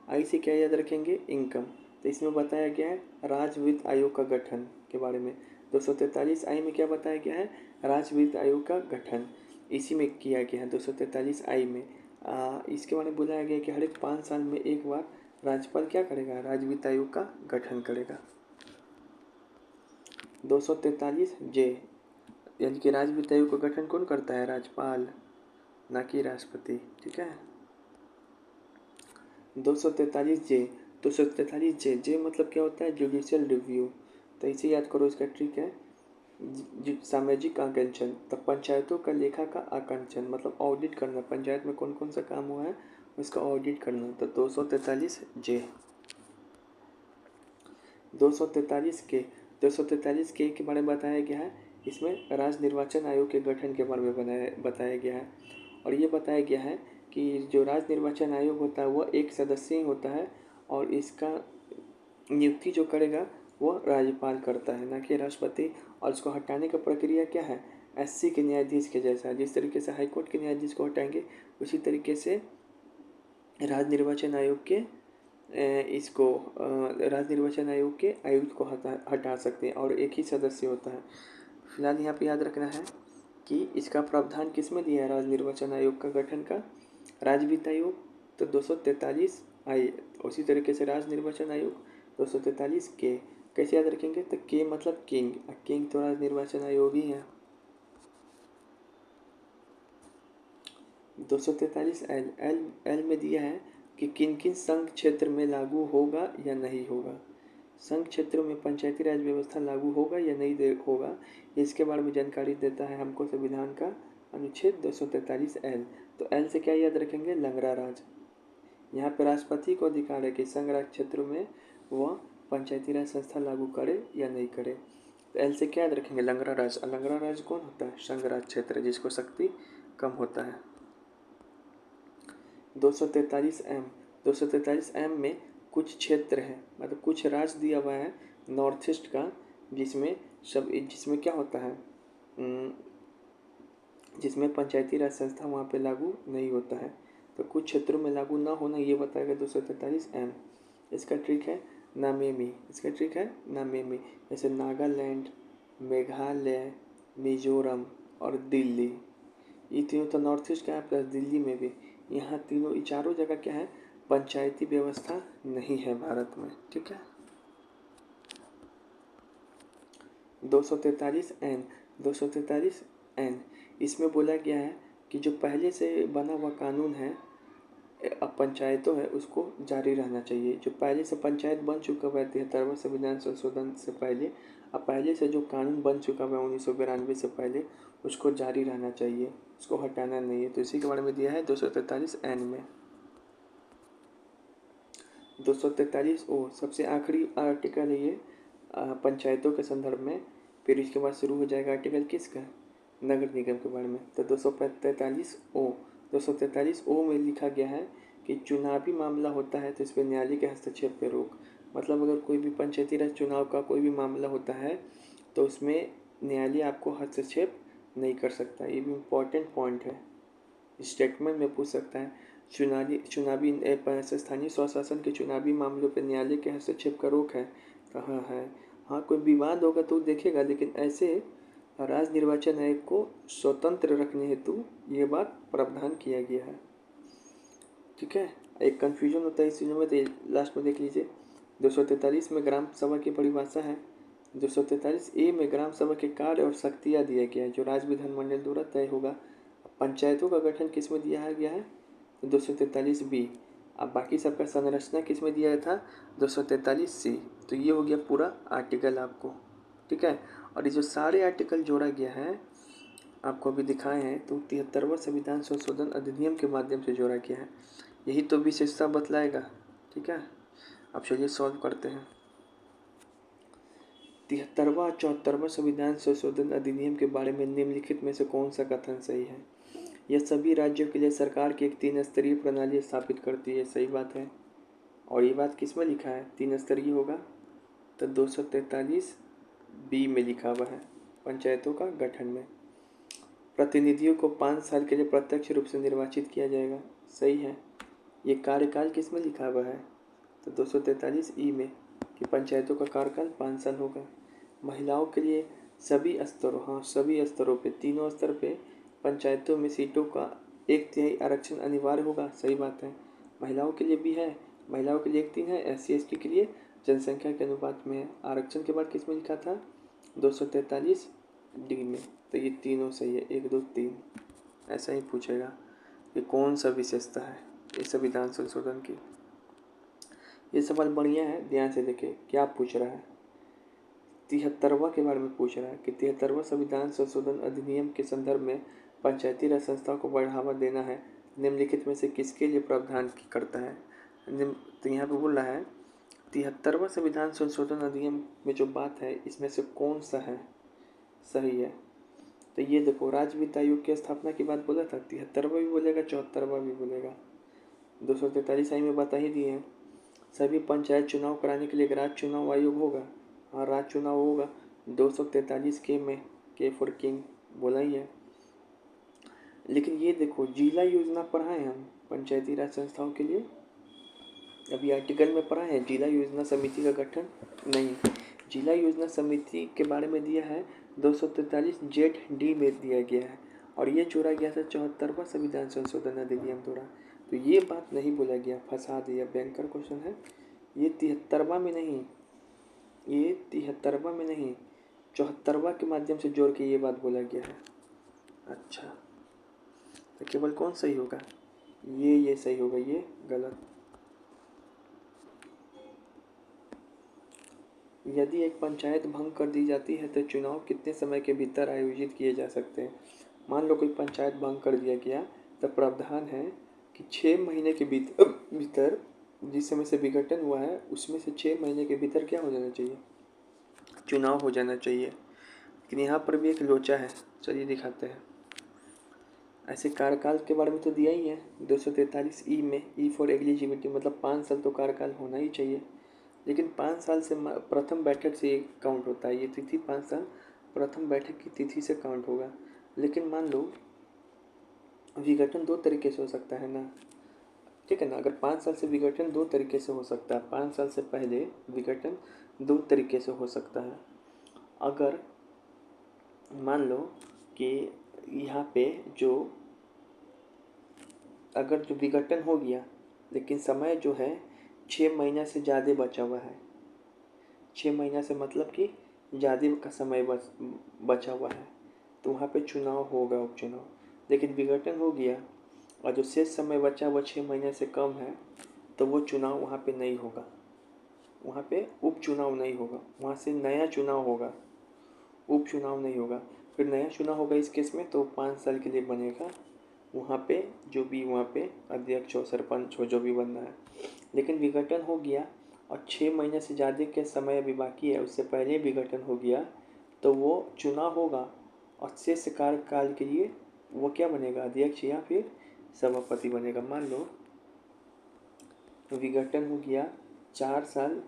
आई से क्या याद रखेंगे? इनकम। तो इसमें बताया गया है राज्य वित्त आयोग का गठन के बारे में। 243 आई में क्या बताया गया है? राज्य वित्त आयोग का गठन इसी में किया गया है 243 आई में। इसके बारे में बुलाया गया कि हर एक 5 साल में एक बार राज्यपाल क्या करेगा? राज्य वित्त आयोग का गठन करेगा। 243 जे यानी कि राज्य वित्त आयोग का गठन कौन करता है? राज्यपाल, ना कि राष्ट्रपति। ठीक है। 243 जे। 243 जे मतलब क्या होता है? Judicial review. तो इसे याद करो, इसका ट्रिक है सामाजिक आकंचन। तो पंचायतों का लेखा का आकंचन मतलब ऑडिट करना, पंचायत में कौन कौन सा काम हुआ है उसका ऑडिट करना। तो 243 जे। 243 के 243 के बारे में बताया गया है। इसमें राज्य निर्वाचन आयोग के गठन के बारे में बताया गया है। और ये बताया गया है कि जो राज्य निर्वाचन आयोग होता है वह एक सदस्यीय होता है और इसका नियुक्ति जो करेगा वह राज्यपाल करता है, ना कि राष्ट्रपति। और इसको हटाने का प्रक्रिया क्या है? एससी के न्यायाधीश के जैसा है। जिस तरीके से हाईकोर्ट के न्यायाधीश को हटाएंगे उसी तरीके से राज्य निर्वाचन आयोग के राज्य निर्वाचन आयोग के आयुक्त को हटा सकते हैं और एक ही सदस्य होता है। फिलहाल यहाँ पे याद रखना है कि इसका प्रावधान किस में दिया है राज्य निर्वाचन आयोग का गठन का? राज्य वित्त आयोग। तो 243 आई। उसी तरीके से राज्य निर्वाचन आयोग 243 के। कैसे याद रखेंगे? तो के मतलब किंग, किंग तो राज्य निर्वाचन आयोग ही है। 243 एल में दिया है कि किन किन संघ क्षेत्र में लागू होगा या नहीं होगा। संघ क्षेत्रों में पंचायती राज व्यवस्था लागू होगा या नहीं होगा, इसके बारे में जानकारी देता है हमको संविधान का अनुच्छेद 243 एल। तो एल से क्या याद रखेंगे? लंगड़ा राज। यहाँ पर राष्ट्रपति को अधिकार है कि संघ राज क्षेत्रों में वह पंचायती राज संस्था लागू करे या नहीं करे। तो एल से क्या याद रखेंगे? लंगड़ा राज। लंगड़ा राज कौन होता है? संघ राज क्षेत्र जिसको शक्ति कम होता है। 243 एम। 243 एम में कुछ क्षेत्र है मतलब कुछ राज्य दिया हुआ है नॉर्थ ईस्ट का, जिसमें क्या होता है, जिसमें पंचायती राज संस्था वहाँ पे लागू नहीं होता है। तो कुछ क्षेत्रों में लागू ना होना ये बताएगा 243 एम। इसका ट्रिक है नामेमी। इसका ट्रिक है नामेमी। जैसे नागालैंड, मेघालय, मिजोरम और दिल्ली, ये तीनों तो नॉर्थ ईस्ट का है, प्लस दिल्ली में भी। यहाँ तीनों ये चारों जगह क्या है? पंचायती व्यवस्था नहीं है भारत में। ठीक है। 243 एन। 243 एन इसमें बोला गया है कि जो पहले से बना हुआ कानून है अब पंचायतों है उसको जारी रहना चाहिए। जो पहले से पंचायत बन चुका हुआ है 73वां संविधान संशोधन से पहले, अब पहले से जो कानून बन चुका हुआ है 1992 से पहले, उसको जारी रहना चाहिए, उसको हटाना नहीं है। तो इसी के बारे में दिया है 243 एन में। 243 ओ सबसे आखिरी आर्टिकल है ये पंचायतों के संदर्भ में। फिर इसके बाद शुरू हो जाएगा आर्टिकल किसका? नगर निगम के बारे में। तो 243 ओ 243 ओ में लिखा गया है कि चुनावी मामला होता है तो इस पर न्यायालय के हस्तक्षेप पर रोक। मतलब अगर कोई भी पंचायती राज चुनाव का कोई भी मामला होता है तो उसमें न्यायालय आपको हस्तक्षेप नहीं कर सकता। ये भी इम्पोर्टेंट पॉइंट है, स्टेटमेंट में पूछ सकता है। चुनावी स्थानीय स्वशासन के चुनावी मामलों पर न्यायालय के हस्तक्षेप का रोक है। कहाँ है? हाँ कोई विवाद होगा तो देखेगा, लेकिन ऐसे राज्य निर्वाचन आयोग को स्वतंत्र रखने हेतु ये बात प्रावधान किया गया है। ठीक है, एक कन्फ्यूजन होता है इस चीज़ों में, तो लास्ट में देख लीजिए। 243 में ग्राम सभा की परिभाषा है। 243A में ग्राम सभा के कार्य और शक्तियाँ दिया गया है जो राज्य विधानमंडल द्वारा तय होगा। पंचायतों का गठन किस में दिया गया है? 243B। अब बाकी सबका संरचना किस में दिया था? 243C। तो ये हो गया पूरा आर्टिकल आपको। ठीक है, और ये जो सारे आर्टिकल जोड़ा गया है आपको अभी दिखाए हैं, तो 73वां संविधान संशोधन अधिनियम के माध्यम से जोड़ा गया है। यही तो विशेषता बतलाएगा। ठीक है, अब चलिए सॉल्व करते हैं। 73वां और 74वां संविधान संशोधन अधिनियम के बारे में निम्नलिखित में से कौन सा कथन सही है? यह सभी राज्यों के लिए सरकार की एक 3 स्तरीय प्रणाली स्थापित करती है। सही बात है। और ये बात किस में लिखा है 3 स्तरीय होगा? तो 243B में लिखा हुआ है, पंचायतों का गठन में। प्रतिनिधियों को 5 साल के लिए प्रत्यक्ष रूप से निर्वाचित किया जाएगा। सही है। ये कार्यकाल किस में लिखा हुआ है? तो 243E में कि पंचायतों का कार्यकाल 5 साल होगा। महिलाओं के लिए सभी स्तरों, हाँ सभी स्तरों पे, तीनों स्तर पे पंचायतों में सीटों का 1/3 आरक्षण अनिवार्य होगा। सही बात है। महिलाओं के लिए भी है, महिलाओं के लिए 1/3 है, SC/ST के लिए जनसंख्या के अनुपात में है। आरक्षण के बाद किस में लिखा था? 243D में। तो ये तीनों सही है, 1 2 3। ऐसा ही पूछेगा कि कौन सा विशेषता है इस संविधान संशोधन की। ये सवाल बढ़िया है, ध्यान से देखें क्या पूछ रहा है। 73वां के बारे में पूछ रहा है कि 73वां संविधान संशोधन अधिनियम के संदर्भ में पंचायती राज संस्थाओं को बढ़ावा देना है, निम्नलिखित में से किसके लिए प्रावधान करता है? तो यहाँ पे बोल रहा है 73वां संविधान संशोधन अधिनियम में जो बात है इसमें से कौन सा है सही है? तो ये देखो, राज्य वित्त आयोग की स्थापना की बात बोला था, 73वां भी बोलेगा, 74वां भी बोलेगा। 243 में बता ही दिए हैं। सभी पंचायत चुनाव कराने के लिए एक राज्य चुनाव आयोग होगा। हाँ, राज्य चुनाव होगा। 243 में के फॉर किंग बोला ही है। लेकिन ये देखो, जिला योजना पढ़ाए हम पंचायती राज संस्थाओं के लिए, अभी आर्टिकल में पढ़ा है जिला योजना समिति का गठन नहीं। जिला योजना समिति के बारे में दिया है 243ZD में दिया गया है, और ये जोड़ा गया था 74वां संविधान संशोधन अधिनियम द्वारा। तो ये बात नहीं बोला गया, फंसा दिया, बैंकर क्वेश्चन है। ये 73वां में नहीं, ये 73वां में नहीं, 74वां के माध्यम से जोड़ के ये बात बोला गया है। अच्छा, तो केवल कौन सही होगा? ये सही होगा, ये गलत। यदि एक पंचायत भंग कर दी जाती है तो चुनाव कितने समय के भीतर आयोजित किए जा सकते हैं? मान लो कोई पंचायत भंग कर दिया गया तो प्रावधान है कि 6 महीने के भीतर जिस समय से विघटन हुआ है उसमें से 6 महीने के भीतर क्या हो जाना चाहिए? चुनाव हो जाना चाहिए। लेकिन यहाँ पर भी एक लोचा है, चलिए दिखाते हैं। ऐसे कार्यकाल के बारे में तो दिया ही है 243E में, ई फॉर एलिजिबिलिटी, मतलब 5 साल तो कार्यकाल होना ही चाहिए। लेकिन 5 साल से प्रथम बैठक से काउंट होता है, ये तिथि 5 साल प्रथम बैठक की तिथि से काउंट होगा। लेकिन मान लो विघटन 2 तरीके से हो सकता है ना, ठीक है ना। अगर 5 साल से विघटन 2 तरीके से हो सकता है, 5 साल से पहले विघटन 2 तरीके से हो सकता है। अगर मान लो कि यहाँ पे अगर जो विघटन हो गया लेकिन समय जो है 6 महीना से ज़्यादा बचा हुआ है, 6 महीना से मतलब कि ज़्यादा का समय बचा हुआ है, तो वहाँ पे चुनाव होगा, उपचुनाव। लेकिन विघटन हो गया और जो शेष समय बचा वो 6 महीने से कम है, तो वो चुनाव वहाँ पे नहीं होगा, वहाँ पे उपचुनाव नहीं होगा, वहाँ से नया चुनाव होगा, उपचुनाव नहीं होगा। फिर नया चुनाव होगा इस केस में, तो 5 साल के लिए बनेगा वहाँ पे जो भी वहाँ पे अध्यक्ष हो, सरपंच हो, जो भी बनना है। लेकिन विघटन हो गया और 6 महीने से ज़्यादा के समय अभी बाकी है, उससे पहले विघटन हो गया, तो वो चुनाव होगा और शेष कार्यकाल के लिए वो क्या बनेगा? अध्यक्ष या फिर सभापति बनेगा। मान लो विघटन हो गया 4 साल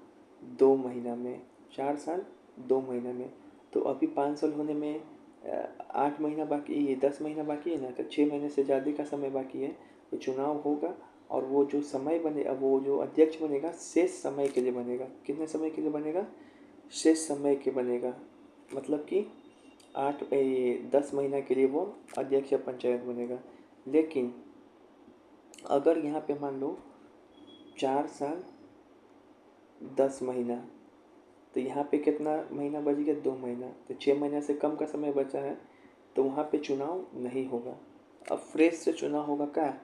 2 महीना में, 4 साल 2 महीना में, तो अभी 5 साल होने में 8 महीना बाकी, ये 10 महीना बाकी है ना, तो 6 महीने से ज़्यादा का समय बाकी है, तो चुनाव होगा और वो जो समय बने, वो जो अध्यक्ष बनेगा शेष समय के लिए बनेगा। कितने समय के लिए बनेगा? शेष समय के बनेगा, मतलब कि 10 महीना के लिए वो अध्यक्ष या पंचायत बनेगा। लेकिन अगर यहाँ पे मान लो 4 साल 10 महीना, तो यहाँ पे कितना महीना बच गया? 2 महीना। तो 6 महीना से कम का समय बचा है, तो वहाँ पे चुनाव नहीं होगा। अब फ्रेश से चुनाव होगा क्या?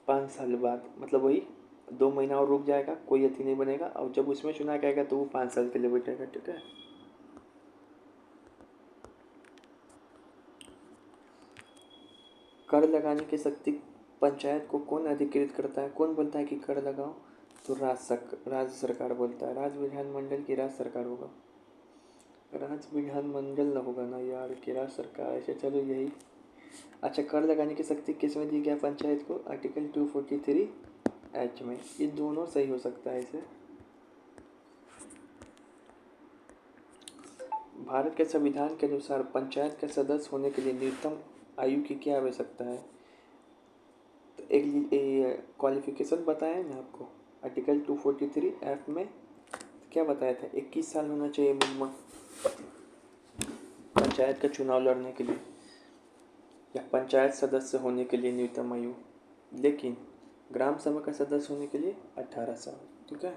5 साल बाद, मतलब वही 2 महीना और रुक जाएगा, कोई अति नहीं बनेगा। और जब उसमें चुनाव आएगा तो वो 5 साल के लिए बैठेगा। ठीक है। कर लगाने की शक्ति पंचायत को कौन अधिकृत करता है? कौन बोलता है कि कर लगाओ? तो राज्य सरकार बोलता है। राज्य विधानमंडल की राज्य सरकार होगा। राज्य विधानमंडल न होगा ना यार, कि राज्य सरकार। ऐसे चलो यही। अच्छा, कर लगाने की शक्ति किसमें दी गया पंचायत को? आर्टिकल 243H में। ये दोनों सही हो सकता है इसे। भारत के संविधान के अनुसार पंचायत के सदस्य होने के लिए न्यूनतम आयु की क्या आवश्यकता है? तो एक क्वालिफिकेशन बताया ना आपको, आर्टिकल 243F में क्या बताया था? 21 साल होना चाहिए मिनिमम पंचायत का चुनाव लड़ने के लिए, या पंचायत सदस्य होने के लिए न्यूनतम आयु। लेकिन ग्राम सभा का सदस्य होने के लिए 18 साल। ठीक है।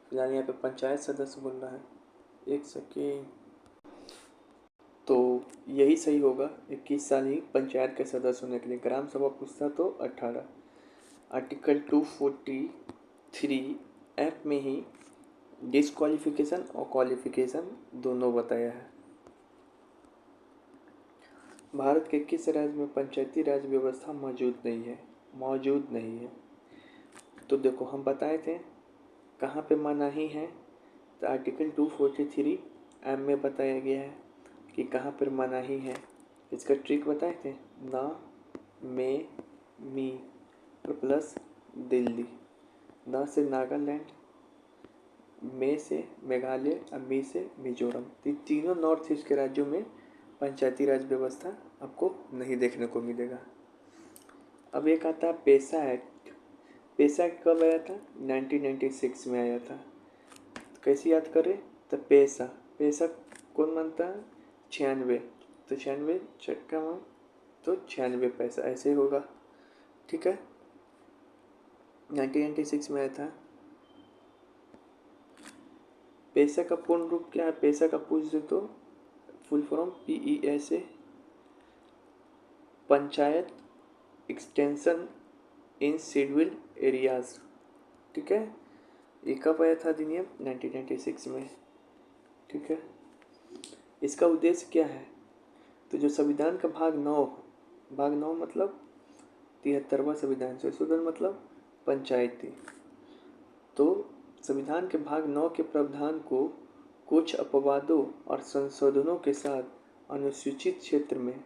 फिलहाल यहाँ पे पंचायत सदस्य बोल रहा है। एक सेकेंड। तो यही सही होगा, 21 साल ही पंचायत के सदस्य होने के लिए। ग्राम सभा पूछता तो 18। आर्टिकल 243F में ही डिसक्वालिफिकेशन और क्वालिफिकेशन दोनों बताया है। भारत के किस राज्य में पंचायती राज व्यवस्था मौजूद नहीं है? मौजूद नहीं है। तो देखो, हम बताए थे कहाँ पे मनाही है। तो आर्टिकल 243M में बताया गया है कि कहाँ पर मनाही है। इसका ट्रिक बताए थे ना, में, मी और प्लस दिल्ली। ना से नागालैंड, में से मेघालय और मी से मिजोरम। तीनों नॉर्थ ईस्ट के राज्यों में पंचायती राज व्यवस्था आपको नहीं देखने को मिलेगा। अब एक आता है पेसा एक्ट। पेसा एक्ट कब आया था? 1996 में आया था। कैसे याद करें? तो पैसा पैसा कौन मानता है? 96। तो 96 छक्का मान, तो 96 पैसा, ऐसे ही होगा। ठीक है। 1996 में आया था। पैसा का पूर्ण रूप क्या है? पैसा का पूछ दे तो full form PESA, panchayat extension in schedule areas. ठीक है। ये कब आया था अधिनियम? 1996 में। ठीक है। इसका उद्देश्य क्या है? तो जो संविधान का भाग 9 मतलब 73वां संविधान संशोधन मतलब पंचायती। तो संविधान के भाग 9 के प्रावधान को कुछ अपवादों और संशोधनों के साथ अनुसूचित क्षेत्र में,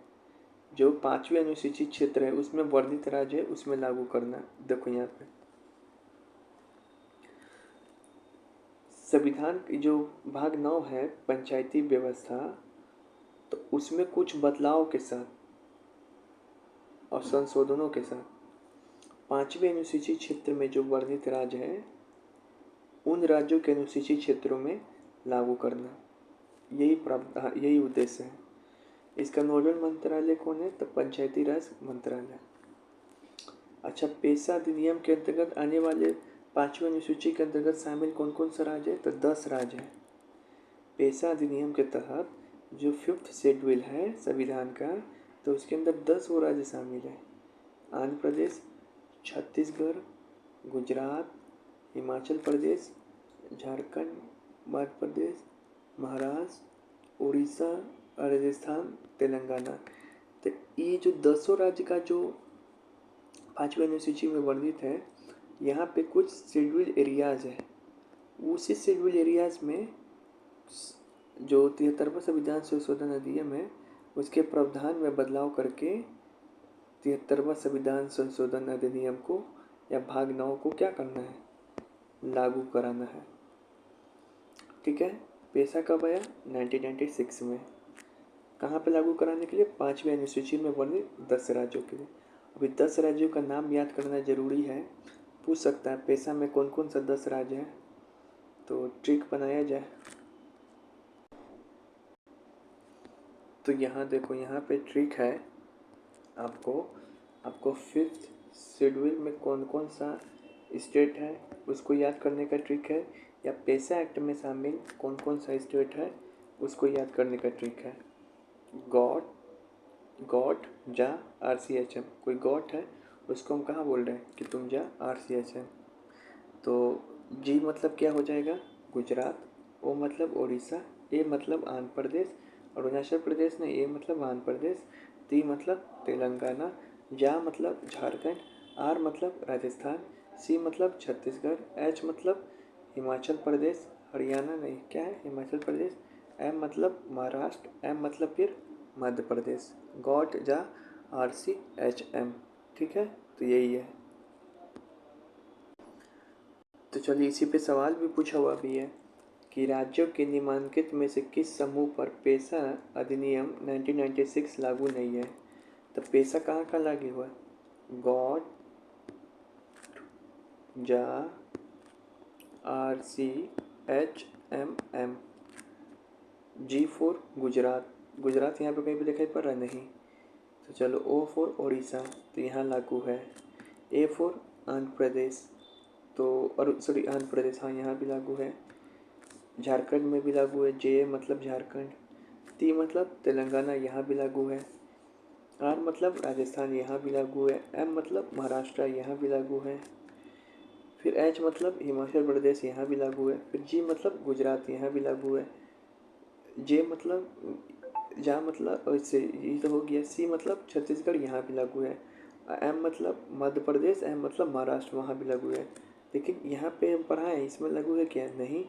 जो 5वीं अनुसूचित क्षेत्र है उसमें वर्णित राज्य है उसमें लागू करना। देखो यहाँ पे संविधान की जो भाग 9 है पंचायती व्यवस्था, तो उसमें कुछ बदलाव के साथ और संशोधनों के साथ 5वीं अनुसूचित क्षेत्र में जो वर्णित राज्य है उन राज्यों के अनुसूचित क्षेत्रों में लागू करना, यही उद्देश्य है। इसका नोडल मंत्रालय कौन है? तो पंचायती राज मंत्रालय। अच्छा, पेशा अधिनियम के अंतर्गत आने वाले 5वीं अनुसूची के अंतर्गत शामिल कौन कौन सा राज्य है? तो 10 राज्य है। पेशा अधिनियम के तहत जो 5th शेड्यूल है संविधान का, तो उसके अंदर 10 वो राज्य शामिल है। आंध्र प्रदेश, छत्तीसगढ़, गुजरात, हिमाचल प्रदेश, झारखंड, मध्य प्रदेश, महाराष्ट्र, उड़ीसा, राजस्थान, तेलंगाना। तो ये जो 10 राज्य का जो 5वीं अनुसूची में वर्णित है, यहाँ पे कुछ शेड्यूल एरियाज है। उसी शेड्यूल एरियाज में जो 73वां संविधान संशोधन अधिनियम है उसके प्रावधान में बदलाव करके 73वां संविधान संशोधन अधिनियम को या भाग 9 को क्या करना है? लागू कराना है। ठीक है। पेशा कब आया? 1996 में। कहाँ पे लागू कराने के लिए? 5वीं अनुसूची में वर्णित 10 राज्यों के लिए। अभी 10 राज्यों का नाम याद करना जरूरी है, पूछ सकता है पेशा में कौन कौन सा 10 राज्य है। तो ट्रिक बनाया जाए। तो यहाँ देखो, यहाँ पे ट्रिक है आपको 5th शेड्यूल में कौन कौन सा स्टेट है उसको याद करने का ट्रिक है, या पेसा एक्ट में शामिल कौन कौन सा स्टेट है उसको याद करने का ट्रिक है। गॉट जा RCHM, कोई गॉट है उसको हम कहाँ बोल रहे हैं कि तुम जा RCHM। तो जी मतलब क्या हो जाएगा, गुजरात, ओ मतलब उड़ीसा, ए मतलब आंध्र प्रदेश, अरुणाचल प्रदेश ने, ए मतलब आंध्र प्रदेश, ती मतलब तेलंगाना, जा मतलब झारखंड, आर मतलब राजस्थान, सी मतलब छत्तीसगढ़, एच मतलब हिमाचल प्रदेश, हरियाणा नहीं, क्या है हिमाचल प्रदेश, एम मतलब महाराष्ट्र, एम मतलब फिर मध्य प्रदेश। गॉट जा RCHM, ठीक है, तो यही है। तो चलिए इसी पे सवाल भी पूछा हुआ भी है कि राज्यों के निम्नलिखित में से किस समूह पर पेशा अधिनियम 1996 लागू नहीं है। तो पेशा कहाँ का लागू हुआ, गॉट जा RCHM। G4 गुजरात, गुजरात यहाँ पे कहीं पे दिखाई पड़ रहा है नहीं। तो चलो O4 उड़ीसा, तो यहाँ लागू है। A4 आंध्र प्रदेश, तो और सॉरी आंध्र प्रदेश, हाँ यहाँ भी लागू है। झारखंड में भी लागू है, J मतलब झारखंड, T मतलब तेलंगाना, यहाँ भी लागू है। R मतलब राजस्थान, यहाँ भी लागू है। M मतलब महाराष्ट्र, यहाँ भी लागू है। फिर H मतलब हिमाचल प्रदेश, यहाँ भी लागू है। फिर G मतलब गुजरात, यहाँ भी लागू है। J मतलब जा मतलब इससे ये तो हो गया। C मतलब छत्तीसगढ़, यहाँ भी लागू है। M मतलब मध्य प्रदेश, M मतलब महाराष्ट्र, वहाँ भी लागू है। लेकिन यहाँ पे हम पढ़ा है इसमें लागू है क्या, नहीं,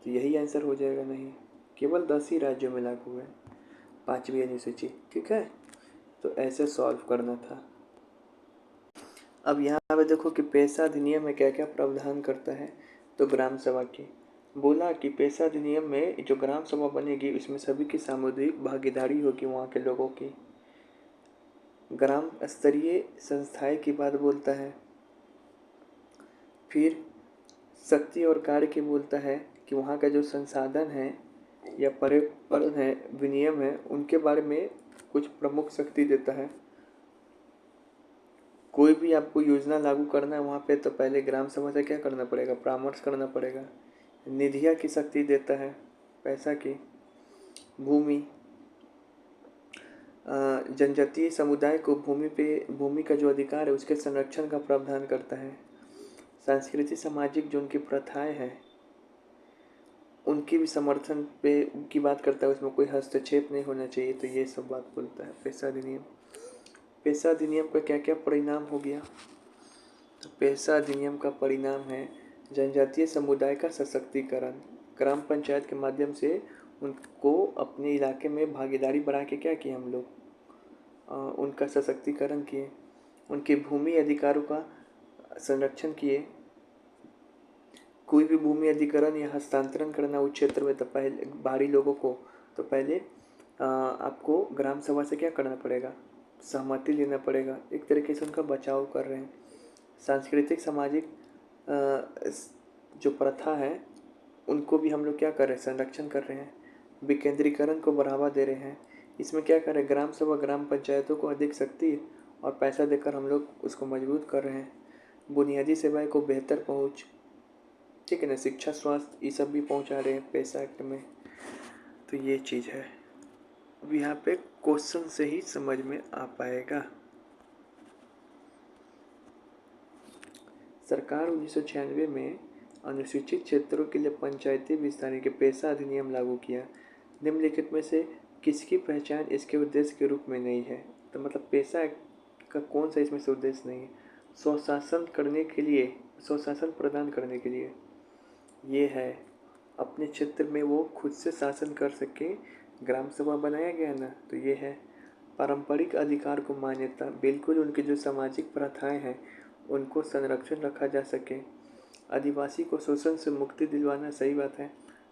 तो यही आंसर हो जाएगा नहीं। केवल 10 ही राज्यों में लागू है, 5वीं अनुसूची, ठीक है। तो ऐसे सॉल्व करना था। अब यहाँ पे देखो कि पेशा अधिनियम में क्या क्या प्रावधान करता है। तो ग्राम सभा की बोला कि पेशा अधिनियम में जो ग्राम सभा बनेगी उसमें सभी की सामुदायिक भागीदारी होगी, वहाँ के लोगों की। ग्राम स्तरीय संस्थाएं की बात बोलता है। फिर शक्ति और कार्य की बोलता है कि वहाँ का जो संसाधन है या पर्यावरण है, विनियम है, उनके बारे में कुछ प्रमुख शक्ति देता है। कोई भी आपको योजना लागू करना है वहाँ पे तो पहले ग्राम सभा से क्या करना पड़ेगा, परामर्श करना पड़ेगा। निधिया की शक्ति देता है, पैसा की। भूमि, जनजातीय समुदाय को भूमि का जो अधिकार है उसके संरक्षण का प्रावधान करता है। सांस्कृतिक सामाजिक जो उनकी प्रथाएं हैं उनकी भी समर्थन पे उनकी बात करता है, उसमें कोई हस्तक्षेप नहीं होना चाहिए। तो ये सब बात बोलता है पेशा अधिनियम। पेशा अधिनियम का क्या क्या परिणाम हो गया, तो पेशा अधिनियम का परिणाम है जनजातीय समुदाय का सशक्तिकरण। ग्राम पंचायत के माध्यम से उनको अपने इलाके में भागीदारी बढ़ा के क्या किए हम लोग, उनका सशक्तिकरण किए, उनके भूमि अधिकारों का संरक्षण किए। कोई भी भूमि अधिग्रहण या हस्तांतरण करना उस क्षेत्र में, तो पहले बाहरी लोगों को, तो पहले आपको ग्राम सभा से क्या करना पड़ेगा, सहमति लेना पड़ेगा। एक तरीके से उनका बचाव कर रहे हैं। सांस्कृतिक सामाजिक जो प्रथा है उनको भी हम लोग क्या कर रहे हैं, संरक्षण कर रहे हैं। विकेंद्रीकरण को बढ़ावा दे रहे हैं। इसमें क्या कर रहे हैं, ग्राम सभा ग्राम पंचायतों को अधिक शक्ति और पैसा देकर हम लोग उसको मजबूत कर रहे हैं। बुनियादी सेवाएं को बेहतर पहुँच, ठीक है ना, शिक्षा स्वास्थ्य ये सब भी पहुँचा रहे हैं पेशा एक्ट में। तो ये चीज़ है, अब यहाँ पे क्वेश्चन से ही समझ में आ पाएगा। सरकार 1996 में अनुसूचित क्षेत्रों के लिए पंचायती विस्तार के पेशा अधिनियम लागू किया। निम्नलिखित में से किसकी पहचान इसके उद्देश्य के रूप में नहीं है। तो मतलब पेशा का कौन सा इसमें से उद्देश्य नहीं है, स्वशासन करने के लिए, स्वशासन प्रदान करने के लिए ये है, अपने क्षेत्र में वो खुद से शासन कर सके, ग्राम सभा बनाया गया ना, तो ये है। पारंपरिक अधिकार को मान्यता, बिल्कुल उनकी जो सामाजिक प्रथाएं हैं उनको संरक्षण रखा जा सके। आदिवासी को शोषण से मुक्ति दिलवाना, सही बात है।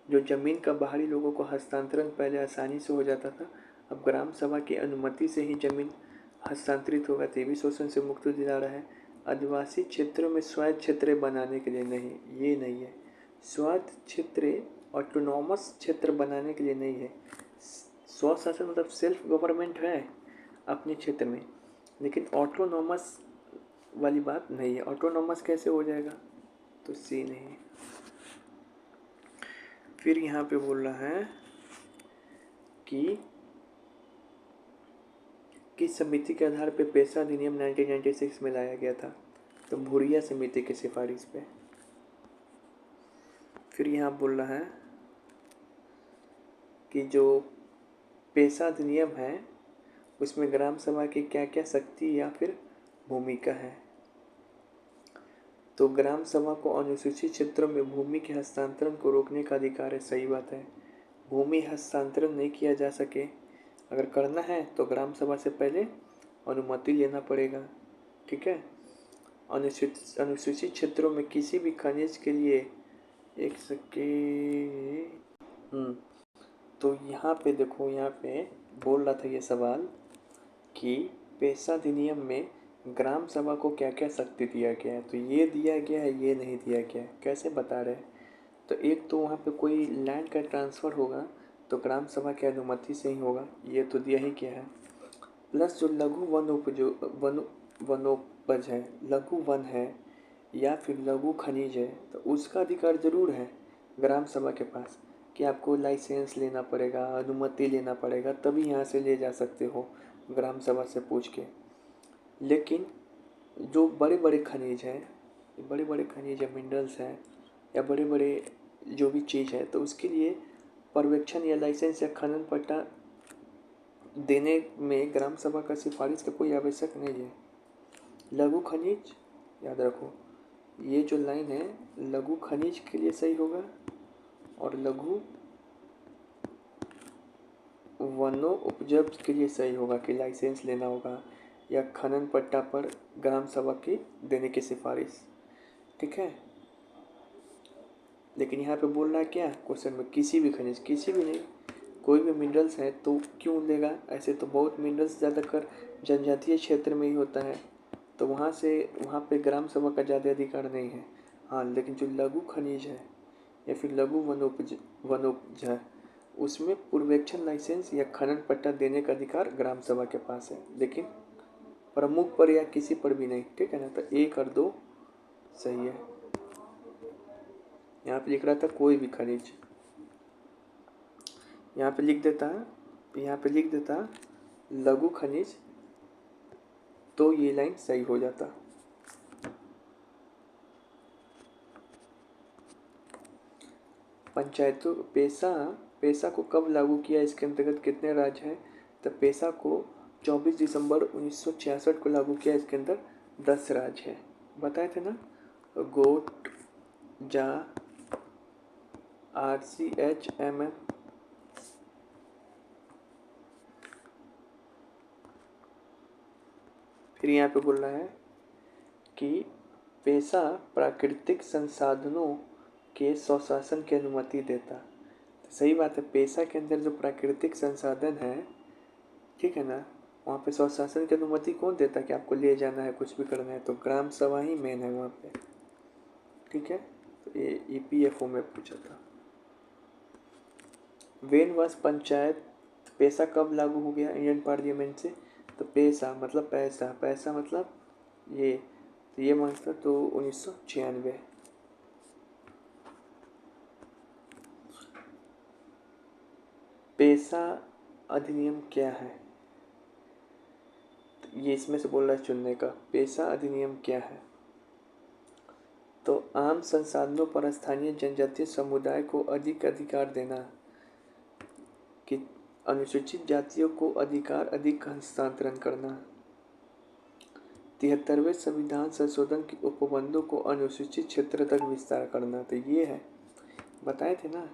जो ज़मीन का बाहरी लोगों को हस्तांतरण पहले आसानी से हो जाता था, अब ग्राम सभा की अनुमति से ही ज़मीन हस्तांतरित होगा, तो ये भी शोषण से मुक्ति दिला रहा है। आदिवासी क्षेत्रों में स्वायत्त क्षेत्र बनाने के लिए नहीं, ये नहीं है। स्वायत्त क्षेत्र ऑटोनॉमस क्षेत्र बनाने के लिए नहीं है, स्वशासन मतलब सेल्फ गवर्नमेंट है अपने क्षेत्र में, लेकिन ऑटोनॉमस वाली बात नहीं है। ऑटोनॉमस कैसे हो जाएगा, तो सी नहीं। फिर यहाँ पे बोल रहा है कि किस समिति के आधार पे पेशा अधिनियम 1996 में लाया गया था, तो भूरिया समिति की सिफारिश पे। फिर यहाँ बोल रहा है कि जो पेशा अधिनियम है उसमें ग्राम सभा की क्या क्या शक्ति या फिर भूमिका है, तो ग्राम सभा को अनुसूचित क्षेत्रों में भूमि के हस्तांतरण को रोकने का अधिकार है। सही बात है, भूमि हस्तांतरण नहीं किया जा सके, अगर करना है तो ग्राम सभा से पहले अनुमति लेना पड़ेगा। ठीक है। अनुसूचित क्षेत्रों में किसी भी खनिज के लिए एक सेकेंड, तो यहाँ पे देखो, यहाँ पे बोल रहा था ये सवाल कि पेशा अधिनियम में ग्राम सभा को क्या क्या शक्ति दिया गया है, तो ये दिया गया है, ये नहीं दिया गया है। कैसे बता रहे हैं, तो एक तो वहाँ पे कोई लैंड का ट्रांसफ़र होगा तो ग्राम सभा की अनुमति से ही होगा, ये तो दिया ही क्या है। प्लस जो लघु वनोपज है, लघु वन है या फिर लघु खनिज है, तो उसका अधिकार ज़रूर है ग्राम सभा के पास कि आपको लाइसेंस लेना पड़ेगा, अनुमति लेना पड़ेगा, तभी यहाँ से ले जा सकते हो ग्राम सभा से पूछ के। लेकिन जो बड़े बड़े खनिज हैं, मिनरल्स हैं या बड़े बड़े जो भी चीज़ है, तो उसके लिए पर्यवेक्षण या लाइसेंस या खनन पट्टा देने में ग्राम सभा का सिफारिश का कोई आवश्यक नहीं है। लघु खनिज याद रखो, ये जो लाइन है लघु खनिज के लिए सही होगा और लघु वनोपज के लिए सही होगा कि लाइसेंस लेना होगा या खनन पट्टा पर ग्राम सभा की देने की सिफारिश। ठीक है। लेकिन यहाँ पे बोल रहा है क्या क्वेश्चन में, किसी भी खनिज, किसी भी नहीं, कोई भी मिनरल्स है तो क्यों लेगा। ऐसे तो बहुत मिनरल्स ज़्यादातर जनजातीय क्षेत्र में ही होता है, तो वहाँ पे ग्राम सभा का ज़्यादा अधिकार नहीं है। हाँ, लेकिन जो लघु खनिज है या फिर लघु वनोपज है, उसमें पूर्वेक्षण लाइसेंस या खनन पट्टा देने का अधिकार ग्राम सभा के पास है, लेकिन प्रमुख पर या किसी पर भी नहीं। ठीक है ना, तो 1 और 2 सही है। यहाँ पे लिख रहा था कोई भी खनिज, यहाँ पे लिख देता लघु खनिज, तो ये लाइन सही हो जाता। पंचायतों पेशा को कब लागू किया, इसके अंतर्गत कितने राज्य हैं, तो पेशा को 24 दिसंबर 1966 को लागू किया, इसके अंदर 10 राज्य हैं। बताए थे ना, गोट, जा, RCHMM, फिर यहाँ पे बोल रहा है कि पेशा प्राकृतिक संसाधनों के स्वशासन की अनुमति देता। तो सही बात है, पेशा के अंदर जो प्राकृतिक संसाधन है, ठीक है ना, वहाँ पे स्वशासन की अनुमति कौन देता कि आपको ले जाना है, कुछ भी करना है, तो ग्राम सभा ही मेन है वहाँ पे। ठीक है, तो ये EPFO में पूछा था। वेन वास पंचायत पेशा कब लागू हो गया इंडियन पार्लियामेंट से, तो पेशा मतलब पैसा मतलब ये, तो ये मांगता तो 1996। पेशा अधिनियम क्या है, ये इसमें से बोल रहा है चुनने का। पेशा अधिनियम क्या है, तो आम संसाधनों पर स्थानीय जनजातीय समुदाय को अधिक अधिकार देना, कि अनुसूचित जातियों को अधिक हस्तांतरण करना, 73वें संविधान संशोधन के उपबंधों को अनुसूचित क्षेत्र तक विस्तार करना, तो ये है, बताए थे ना,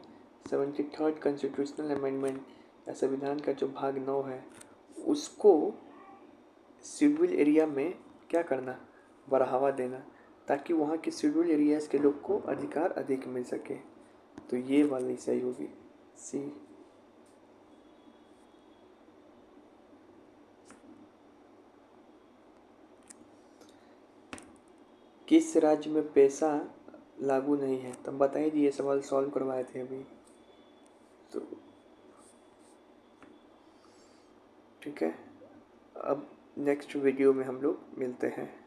73rd कॉन्स्टिट्यूशनल अमेंडमेंट या संविधान का जो भाग 9 है, उसको शेड्यूल एरिया में क्या करना, बढ़ावा देना, ताकि वहाँ के शेड्यूल एरियाज़ के लोग को अधिकार अधिक मिल सके। तो ये वाली सही होगी, सी। किस राज्य में पेशा लागू नहीं है, तब बताइए, ये सवाल सॉल्व करवाए थे अभी। तो ठीक है। अब नेक्स्ट वीडियो में हम लोग मिलते हैं।